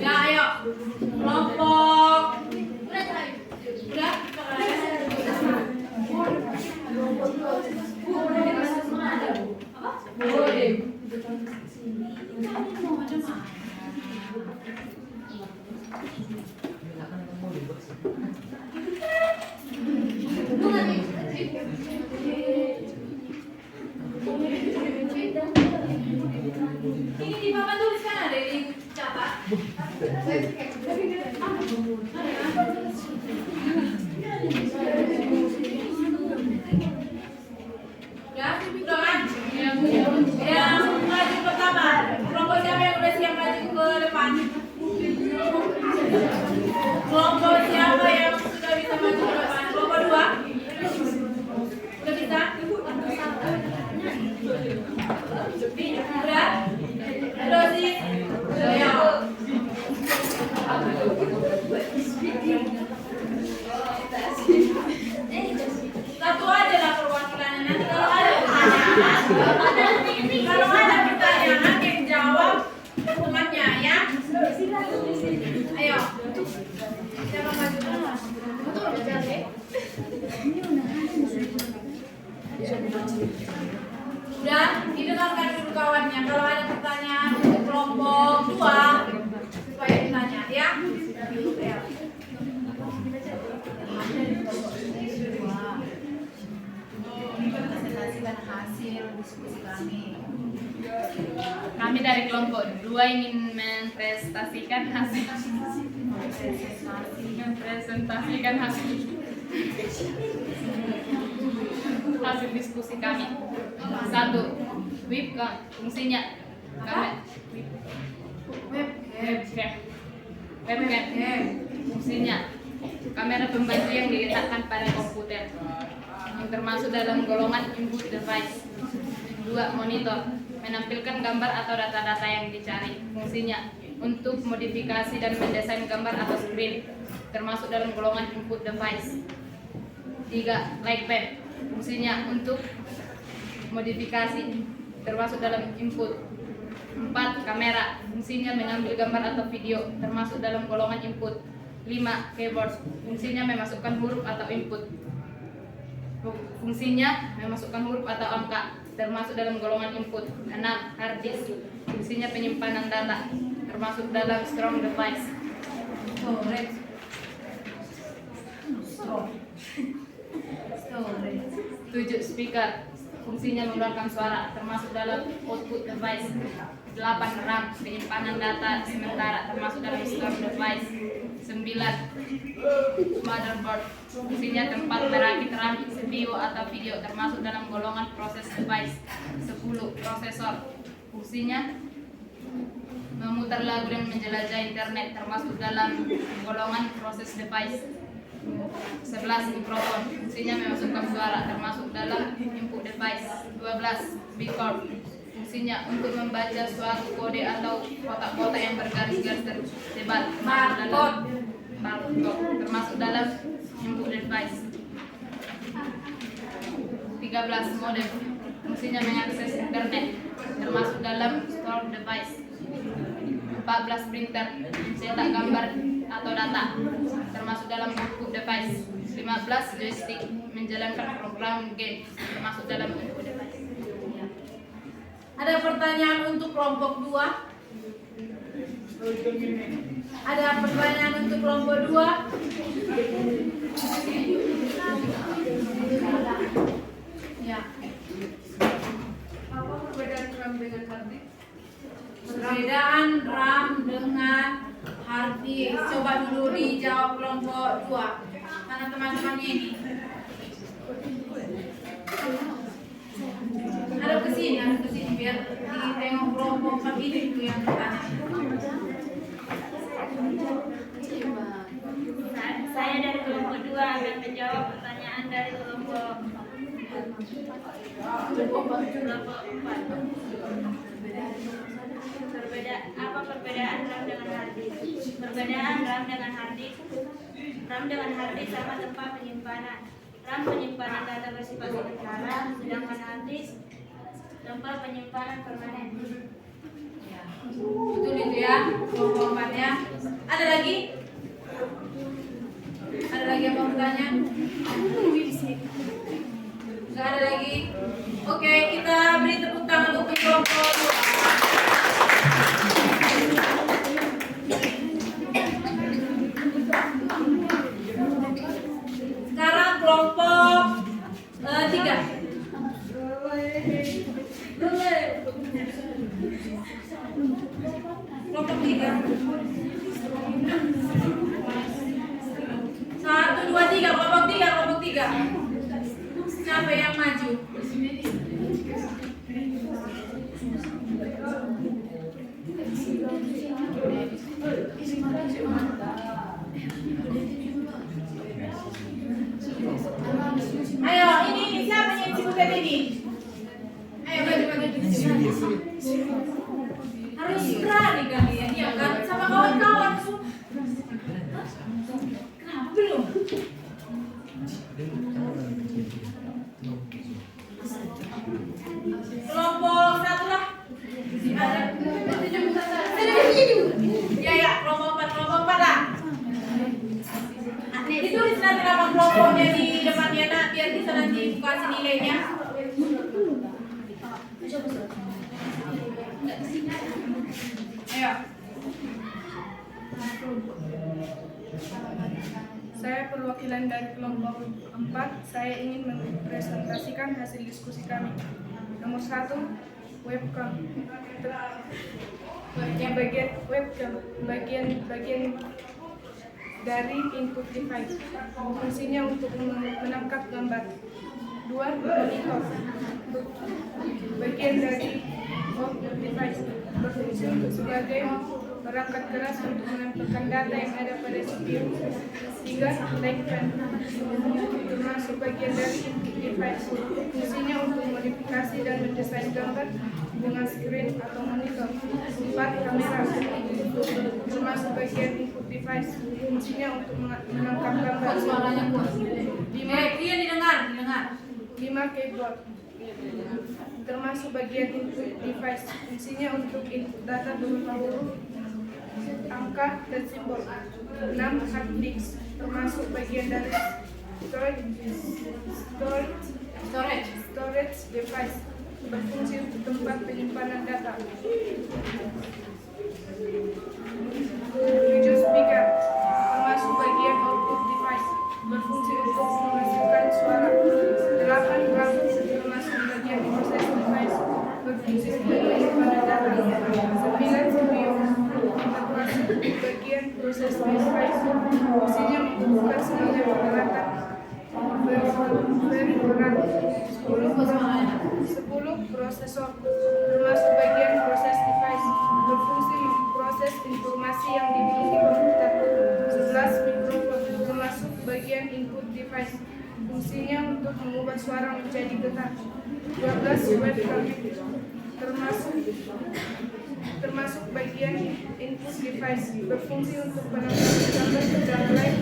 Ya, ayo. Kelompok. Udah? Ini di papan tuliskan ada di catat. Ya, udah kan? Yang maju pertama, kelompok siapa yang udah siap maju ke depan? Kelompok siapa yang sudah bisa maju ke depan? Kelompok 2? Udah bisa? Udah? Udah sih? Ayo. Satu aja lah perwakilannya. Nanti kalau ada pertanyaan yang jawab temannya ya. Ayo. Siapa maju dulu? Udah, didengarkan dulu kawannya. Kalau ada pertanyaan untuk kelompok 2 supaya ditanya ya. Presentasikan hasil diskusi kami dari kelompok 2 ingin mempresentasikan hasil hasil diskusi kami. 1. Webcam fungsinya webcam fungsinya kamera pembantu yang diletakkan pada komputer yang termasuk dalam golongan input device. 2. Monitor menampilkan gambar atau data-data yang dicari. Fungsinya untuk modifikasi dan mendesain gambar atau screen, termasuk dalam golongan input device. 3. Lightpen. Fungsinya untuk modifikasi, termasuk dalam input. 4. Kamera. Fungsinya mengambil gambar atau video, termasuk dalam golongan input. 5. Keyboard. Fungsinya memasukkan huruf atau input. Fungsinya memasukkan huruf atau angka, termasuk dalam golongan input. 6. Hard disk. Fungsinya penyimpanan data, termasuk dalam strong device. 7. Speaker. Fungsinya mengeluarkan suara, termasuk dalam output device. 8. RAM. Penyimpanan data sementara, termasuk dalam strong device. 9. Motherboard. Fungsinya tempat merakit RAM, CPU atau video, termasuk dalam golongan proses device. 10. Prosesor. Fungsinya memutar lagu dan menjelajah internet, termasuk dalam golongan proses device. 11. Mikrofon. Fungsinya memasukkan suara, termasuk dalam input device. 12. Bitcord. Fungsinya untuk membaca suatu kode atau kotak-kotak yang bergaris-garis tersebar, termasuk dalam input device. 13. Modem. Fungsinya mengakses internet, termasuk dalam store device. 14. Printer. Mencetak gambar atau data, termasuk dalam output device. 15. Joystick. Menjalankan program game, termasuk dalam input device. Ada pertanyaan untuk kelompok 2? Ada pertanyaan untuk kelompok 2? Ya. Apa perbedaan RAM dengan hard disk? Perbedaan RAM dengan hard disk. Coba dulu dijawab kelompok 2. Mana teman-temannya ini? Ada kesini biar ditengok kelompok 4 ini dulu yang bertanya. Saya dari kelompok 2 akan menjawab pertanyaan dari kelompok 4. Apa perbedaan RAM dengan hard disk? Perbedaan RAM dengan hard disk. RAM dengan hard disk sama tempat penyimpanan. RAM penyimpanan data bersifat sementara, sedangkan hard disk tempat penyimpanan permanen. Betul itu ya, kelompok 4-nya. Ada lagi? Ada lagi yang mau bertanya? Enggak ada lagi? Oke, kita beri tepuk tangan untuk kelompok 2. Sekarang kelompok 3. Kelompok 3. 1, 2, 3. Kelompok 3. Siapa yang maju? Ayo, ini siapa yang si butet ini? Ayo maju. Harus berani kalian, ya kan? Sama kawan-kawan. Kenapa belum? Kelompok 1 lah. Ya, kelompok 4 lah. Ditulis nanti nama kelompoknya di depannya nak, biar bisa nanti kasih nilainya. Ayo. Saya perwakilan dari kelompok 4. Saya ingin mempresentasikan hasil diskusi kami. Nomor 1, webcam. Bagian dari input device. Fungsinya untuk menangkap gambar. 2. Monitor. Bagian dari output device. Berfungsi sebagai perangkat keras untuk menempelkan data yang ada pada CPU. 3. Lightpen. Termasuk bagian dari input device. Fungsinya untuk modifikasi dan mendesain gambar. dengan screen atau monitor. 4. Kamera, termasuk bagian input device, fungsinya untuk menangkap gambar. Suaranya kuat. 5. Iya didengar. 5. Keyboard, termasuk bagian input device, fungsinya untuk input data berupa huruf, angka, dan simbol. 6. Hard disk, termasuk bagian dari storage device, berfungsi untuk tempat penyimpanan data. 7. Speaker, termasuk bagian output device, berfungsi untuk menghasilkan suara. 8. RAM, termasuk bagian proses device, berfungsi untuk penyimpanan data. 9. CPU, termasuk bagian proses device, fungsinya membuka sebagai peralatan very berat. 10. Prosesor, termasuk bagian proses device, berfungsi memproses informasi yang dimiliki komputer. 11. Mikrofon, termasuk bagian input device, fungsinya untuk mengubah suara menjadi getar. 12. Webcam, termasuk bagian input device, berfungsi untuk penampilan gambar secara live.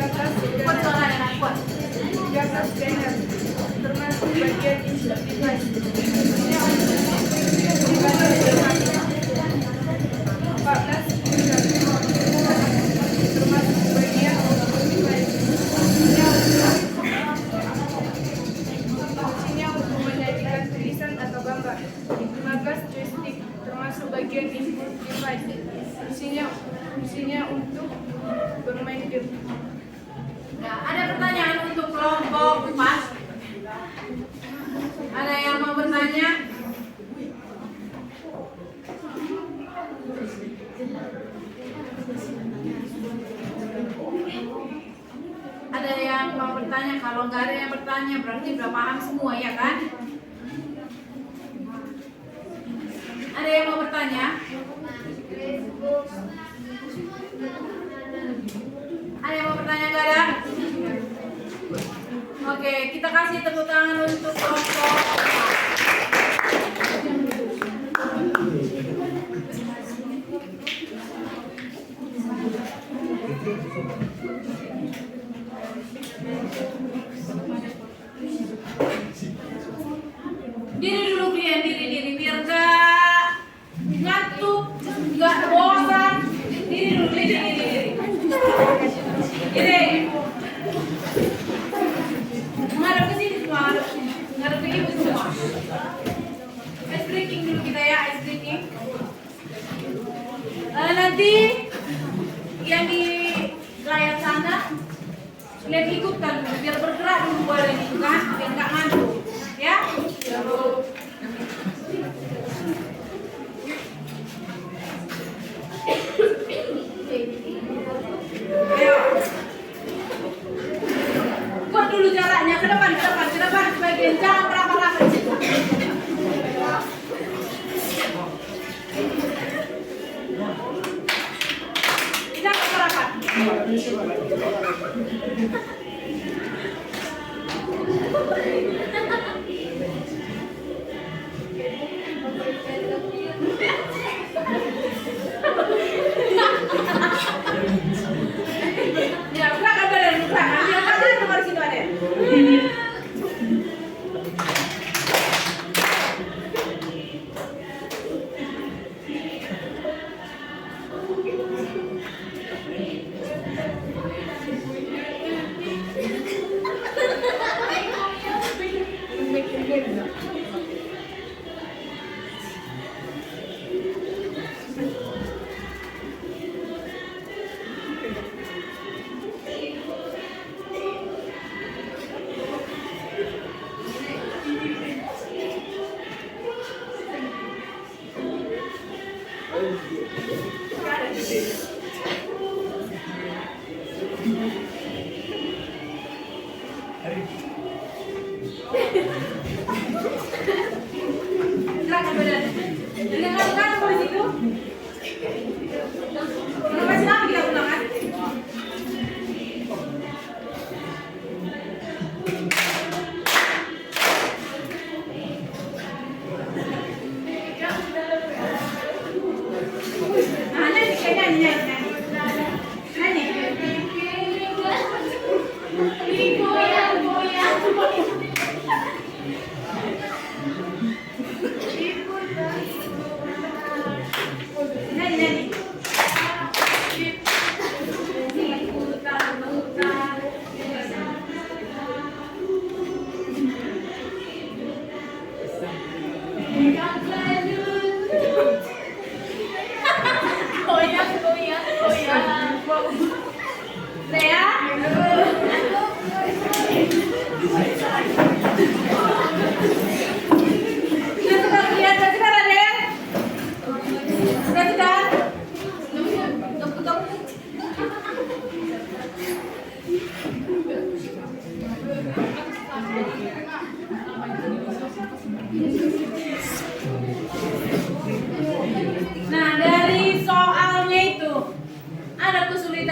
13. Scanner, termasuk bagian input device, fungsinya untuk menggunakan informasi. 14. Printer, termasuk bagian output device, fungsinya untuk menyajikan tulisan atau gambar. 15. Joystick, termasuk bagian input device, fungsinya untuk bermain game. Nah, ada pertanyaan untuk kelompok 4? Ada yang mau bertanya? Ada yang mau bertanya? Kalau nggak ada yang bertanya berarti udah paham semua ya kan? Ada yang mau bertanya? Ada yang mau bertanya? Nggak ada? Oke, kita kasih tepuk tangan untuk kelompok 4. Diri dulu kalian, diri biar gak ngantuk, gak bosan. Diri dulu, diri. Menghadap ke sini semua, menghadap ke ibu semua. Ice breaking dulu kita ya, ice breaking. Nanti yang di layar sana kalian ikutkan biar bergerak dulu boleh gitu kan, biar nggak ngantuk, ya. Ayo.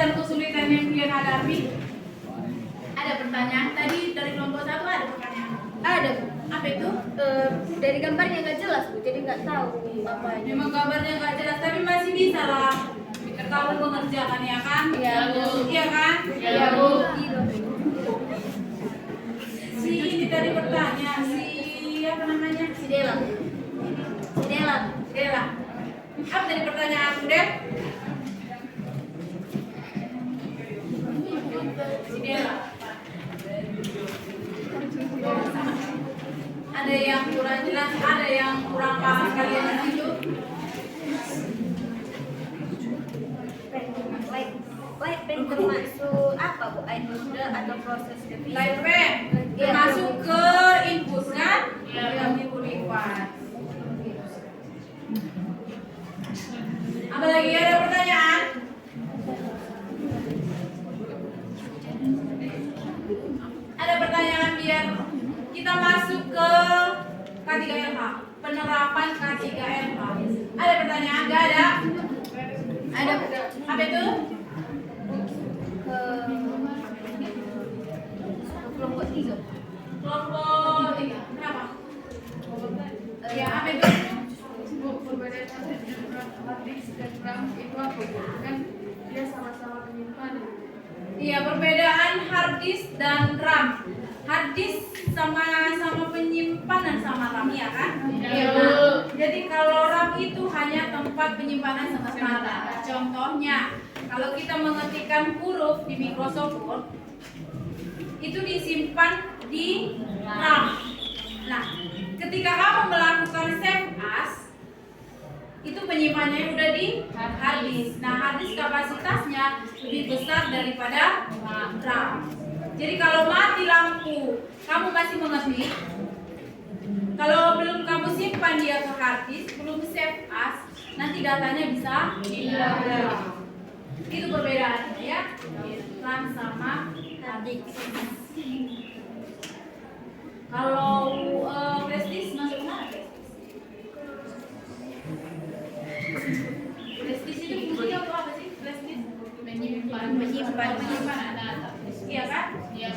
dan kesulitan yang kalian hadapi? Ada pertanyaan tadi dari kelompok 1 ada pertanyaan. Ada, Bu. Apa itu? Dari gambarnya nggak jelas, Bu, jadi nggak tahu apa ini. Memang gambarnya nggak jelas tapi masih bisa lah. Kamu mengerjakan ya kan? Iya, Bu. Iya kan? Iya, Bu. Si ini tadi bertanya si apa namanya? Si Dela. Si Dela. Dela. Apa tadi pertanyaan Del? Si Dela. Ada yang kurang jelas, ada yang kurang paham kalian di situ? Light pen termasuk apa Bu? Input atau proses device? Light pen termasuk ke input kan? Yang input device. Apa lagi ada pertanyaan? Ada pertanyaan biar kita masuk ke K3LH, penerapan K3LH. Ada pertanyaan? Gak ada? Ada. Apa itu? Kelompok 3. Kelompok 3. Kenapa? Ya, apa itu? Perbedaan hard disk dan RAM itu apa? Kan dia sama-sama penyimpanan. Iya, perbedaan hard disk dan RAM. Hard disk sama-sama penyimpanan sama RAM ya kan? Iya. Nah, jadi kalau RAM itu hanya tempat penyimpanan sementara. Contohnya, kalau kita mengetikkan huruf di Microsoft Word, itu disimpan di RAM. Nah, ketika kamu melakukan save as, itu penyimpanannya udah di hard disk. Nah, hard disk kapasitasnya lebih besar daripada RAM. Jadi kalau mati lampu, kamu masih mengetik. Kalau belum kamu simpan dia ke hard disk, belum save as, nanti datanya bisa hilang. Itu perbedaannya ya. RAM sama hard disk. Kalau flash disk masuk mana flash disk? Flash disk itu fungsinya untuk apa sih? Flash disk menyimpan data. Iya kan? Iya.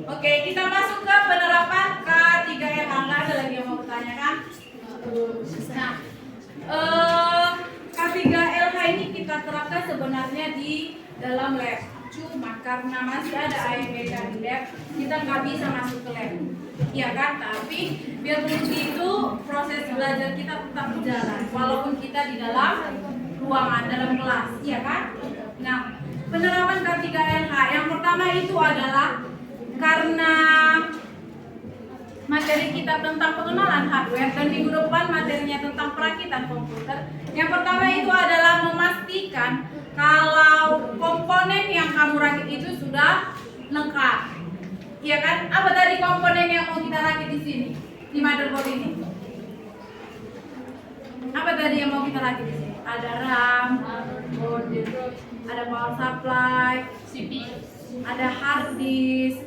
Oke, kita masuk ke penerapan K3LH. Nggak ada lagi yang mau bertanyakan? Nah, K3LH ini kita terapkan sebenarnya di dalam lab. Cuma karena masih ada AMBK di lab, kita nggak bisa masuk ke lab. Iya kan? Tapi biar begitu proses belajar kita tetap berjalan, walaupun kita di dalam ruangan, dalam kelas. Iya kan? Nah, penerapan K3LH yang pertama itu adalah karena materi kita tentang pengenalan hardware dan minggu depan materinya tentang perakitan komputer. Yang pertama itu adalah memastikan kalau komponen yang kamu rakit itu sudah lengkap. Iya kan? Apa tadi komponen yang mau kita rakit di sini? Di motherboard ini. Apa tadi yang mau kita rakit di sini? Ada RAM, ada power supply, CPU, ada hard disk,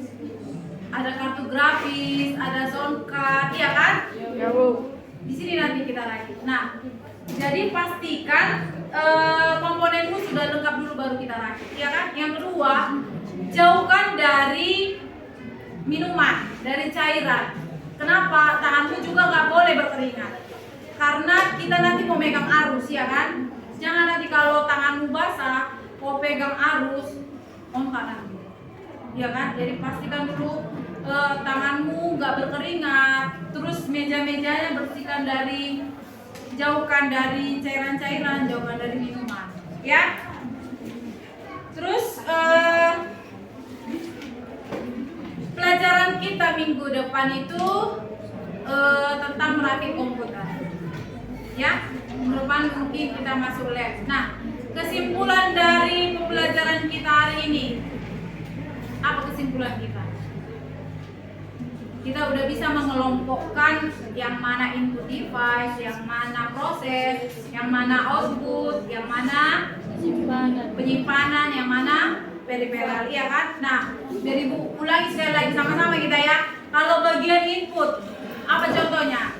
ada kartu grafis, ada sound card, iya kan? Ya, Bu. Di sini nanti kita rakit. Nah, jadi pastikan komponenmu sudah lengkap dulu baru kita rakit, iya kan? Yang kedua, jauhkan dari minuman, dari cairan. Kenapa? Tanganmu juga nggak boleh berkeringat. Karena kita nanti mau megang arus, ya kan? Jangan nanti kalau tanganmu basah, mau pegang arus, ontak nanti. Ya kan? Jadi pastikan dulu tanganmu nggak berkeringat. Terus meja-mejanya bersihkan jauhkan dari cairan-cairan, jauhkan dari minuman. Ya? Terus pelajaran kita minggu depan itu tentang merakit komputer. Ya, minggu depan mungkin kita masuk lab. Nah, kesimpulan dari pembelajaran kita hari ini, apa kesimpulan kita? Kita udah bisa mengelompokkan yang mana input device, yang mana proses, yang mana output, yang mana penyimpanan, yang mana peripheral, iya kan? Nah, dari Bu ulangi sekali lagi sama-sama kita ya. Kalau bagian input, apa contohnya?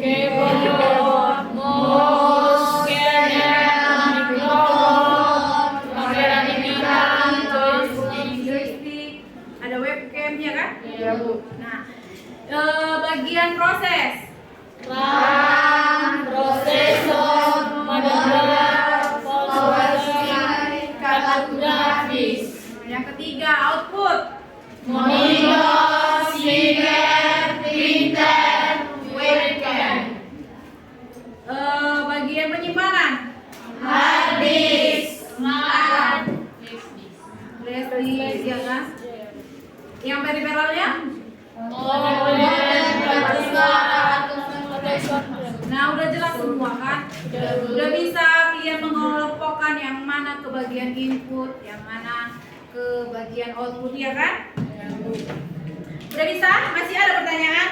Keyboard, mouse, scanner, mikrofon, Bagian proses. prosesor, motherboard, power supply, kartografis. Yang ketiga output. Monitor, speaker, printer, webcam. Bagian penyimpanan. Hard disk, Flash disk. Flash disk, ya kan? Yang periferalnya? modem, prosesor. Nah, udah jelas semua kan? Udah bisa kalian mengelompokkan yang mana ke bagian input, yang mana ke bagian output, ya kan? Udah bisa? Masih ada pertanyaan?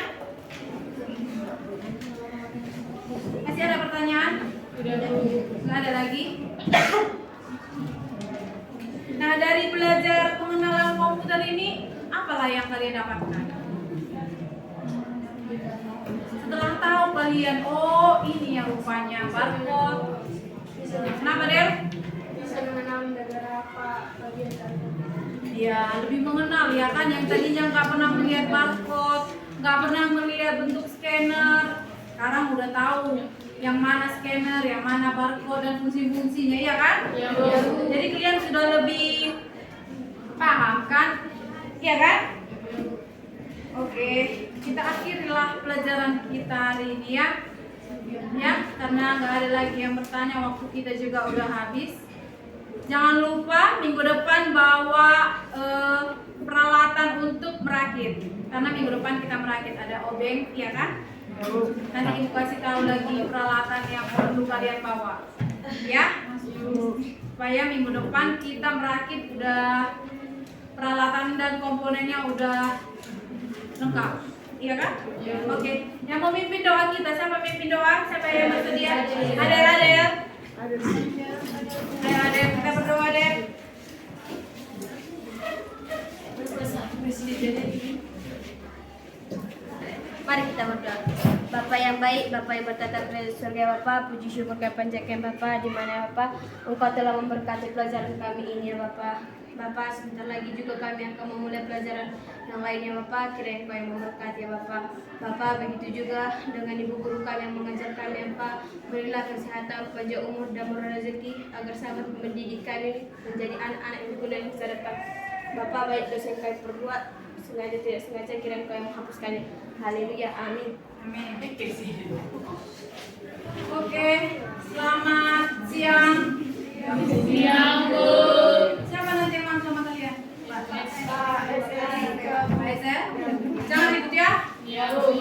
Masih ada pertanyaan? Nggak ada lagi? Nah, dari belajar pengenalan komputer ini, apalah yang kalian dapatkan? Setelah tahu kalian, oh ini yang rupanya barcode. Kenapa, Del? Bisa mengenal beberapa bagian Ya, lebih mengenal ya kan, yang tadinya nggak pernah melihat barcode, nggak pernah melihat bentuk scanner, sekarang udah tahu yang mana scanner, yang mana barcode dan fungsi-fungsinya, ya kan? Jadi kalian sudah lebih paham kan? Iya kan? Oke, kita akhirilah pelajaran kita hari ini ya. Ya, karena nggak ada lagi yang bertanya, waktu kita juga udah habis. Jangan lupa minggu depan bawa peralatan untuk merakit. Karena minggu depan kita merakit ada obeng, ya kan? Nanti ibu kasih tahu lagi peralatan yang perlu kalian bawa, ya. Supaya minggu depan kita merakit udah peralatan dan komponennya udah lengkap, iya kan? Oke. Yang mau mimpin doa kita, siapa mimpin doa? Siapa yang bersedia? Ada. Ayo, kita berdoa, Dek. Mari kita berdoa. Bapa yang baik, Bapa yang bertata di surga Bapa, puji syukur kami panjatkan Bapa, di mana Bapa Engkau telah memberkati pelajaran kami ini ya Bapa. Bapa, sebentar lagi juga kami akan memulai pelajaran yang lainnya Bapa, kiranya Engkau yang memberkati ya Bapa. Bapa, begitu juga dengan ibu guru kami yang mengajar kami ya Bapa, berilah kesehatan, panjang umur dan murah rezeki agar sahabat mendidik kami menjadi anak-anak yang berguna di masa depan. Bapa, baik dosa yang kami perbuat, sengaja tidak sengaja kiranya Engkau yang menghapuskannya. Haleluya, amin. Amin. Oke, selamat siang. Siang, Bu. Siapa nanti yang makan sama kalian? Pak Ezel. Jangan ikut ya. Ya, Bu.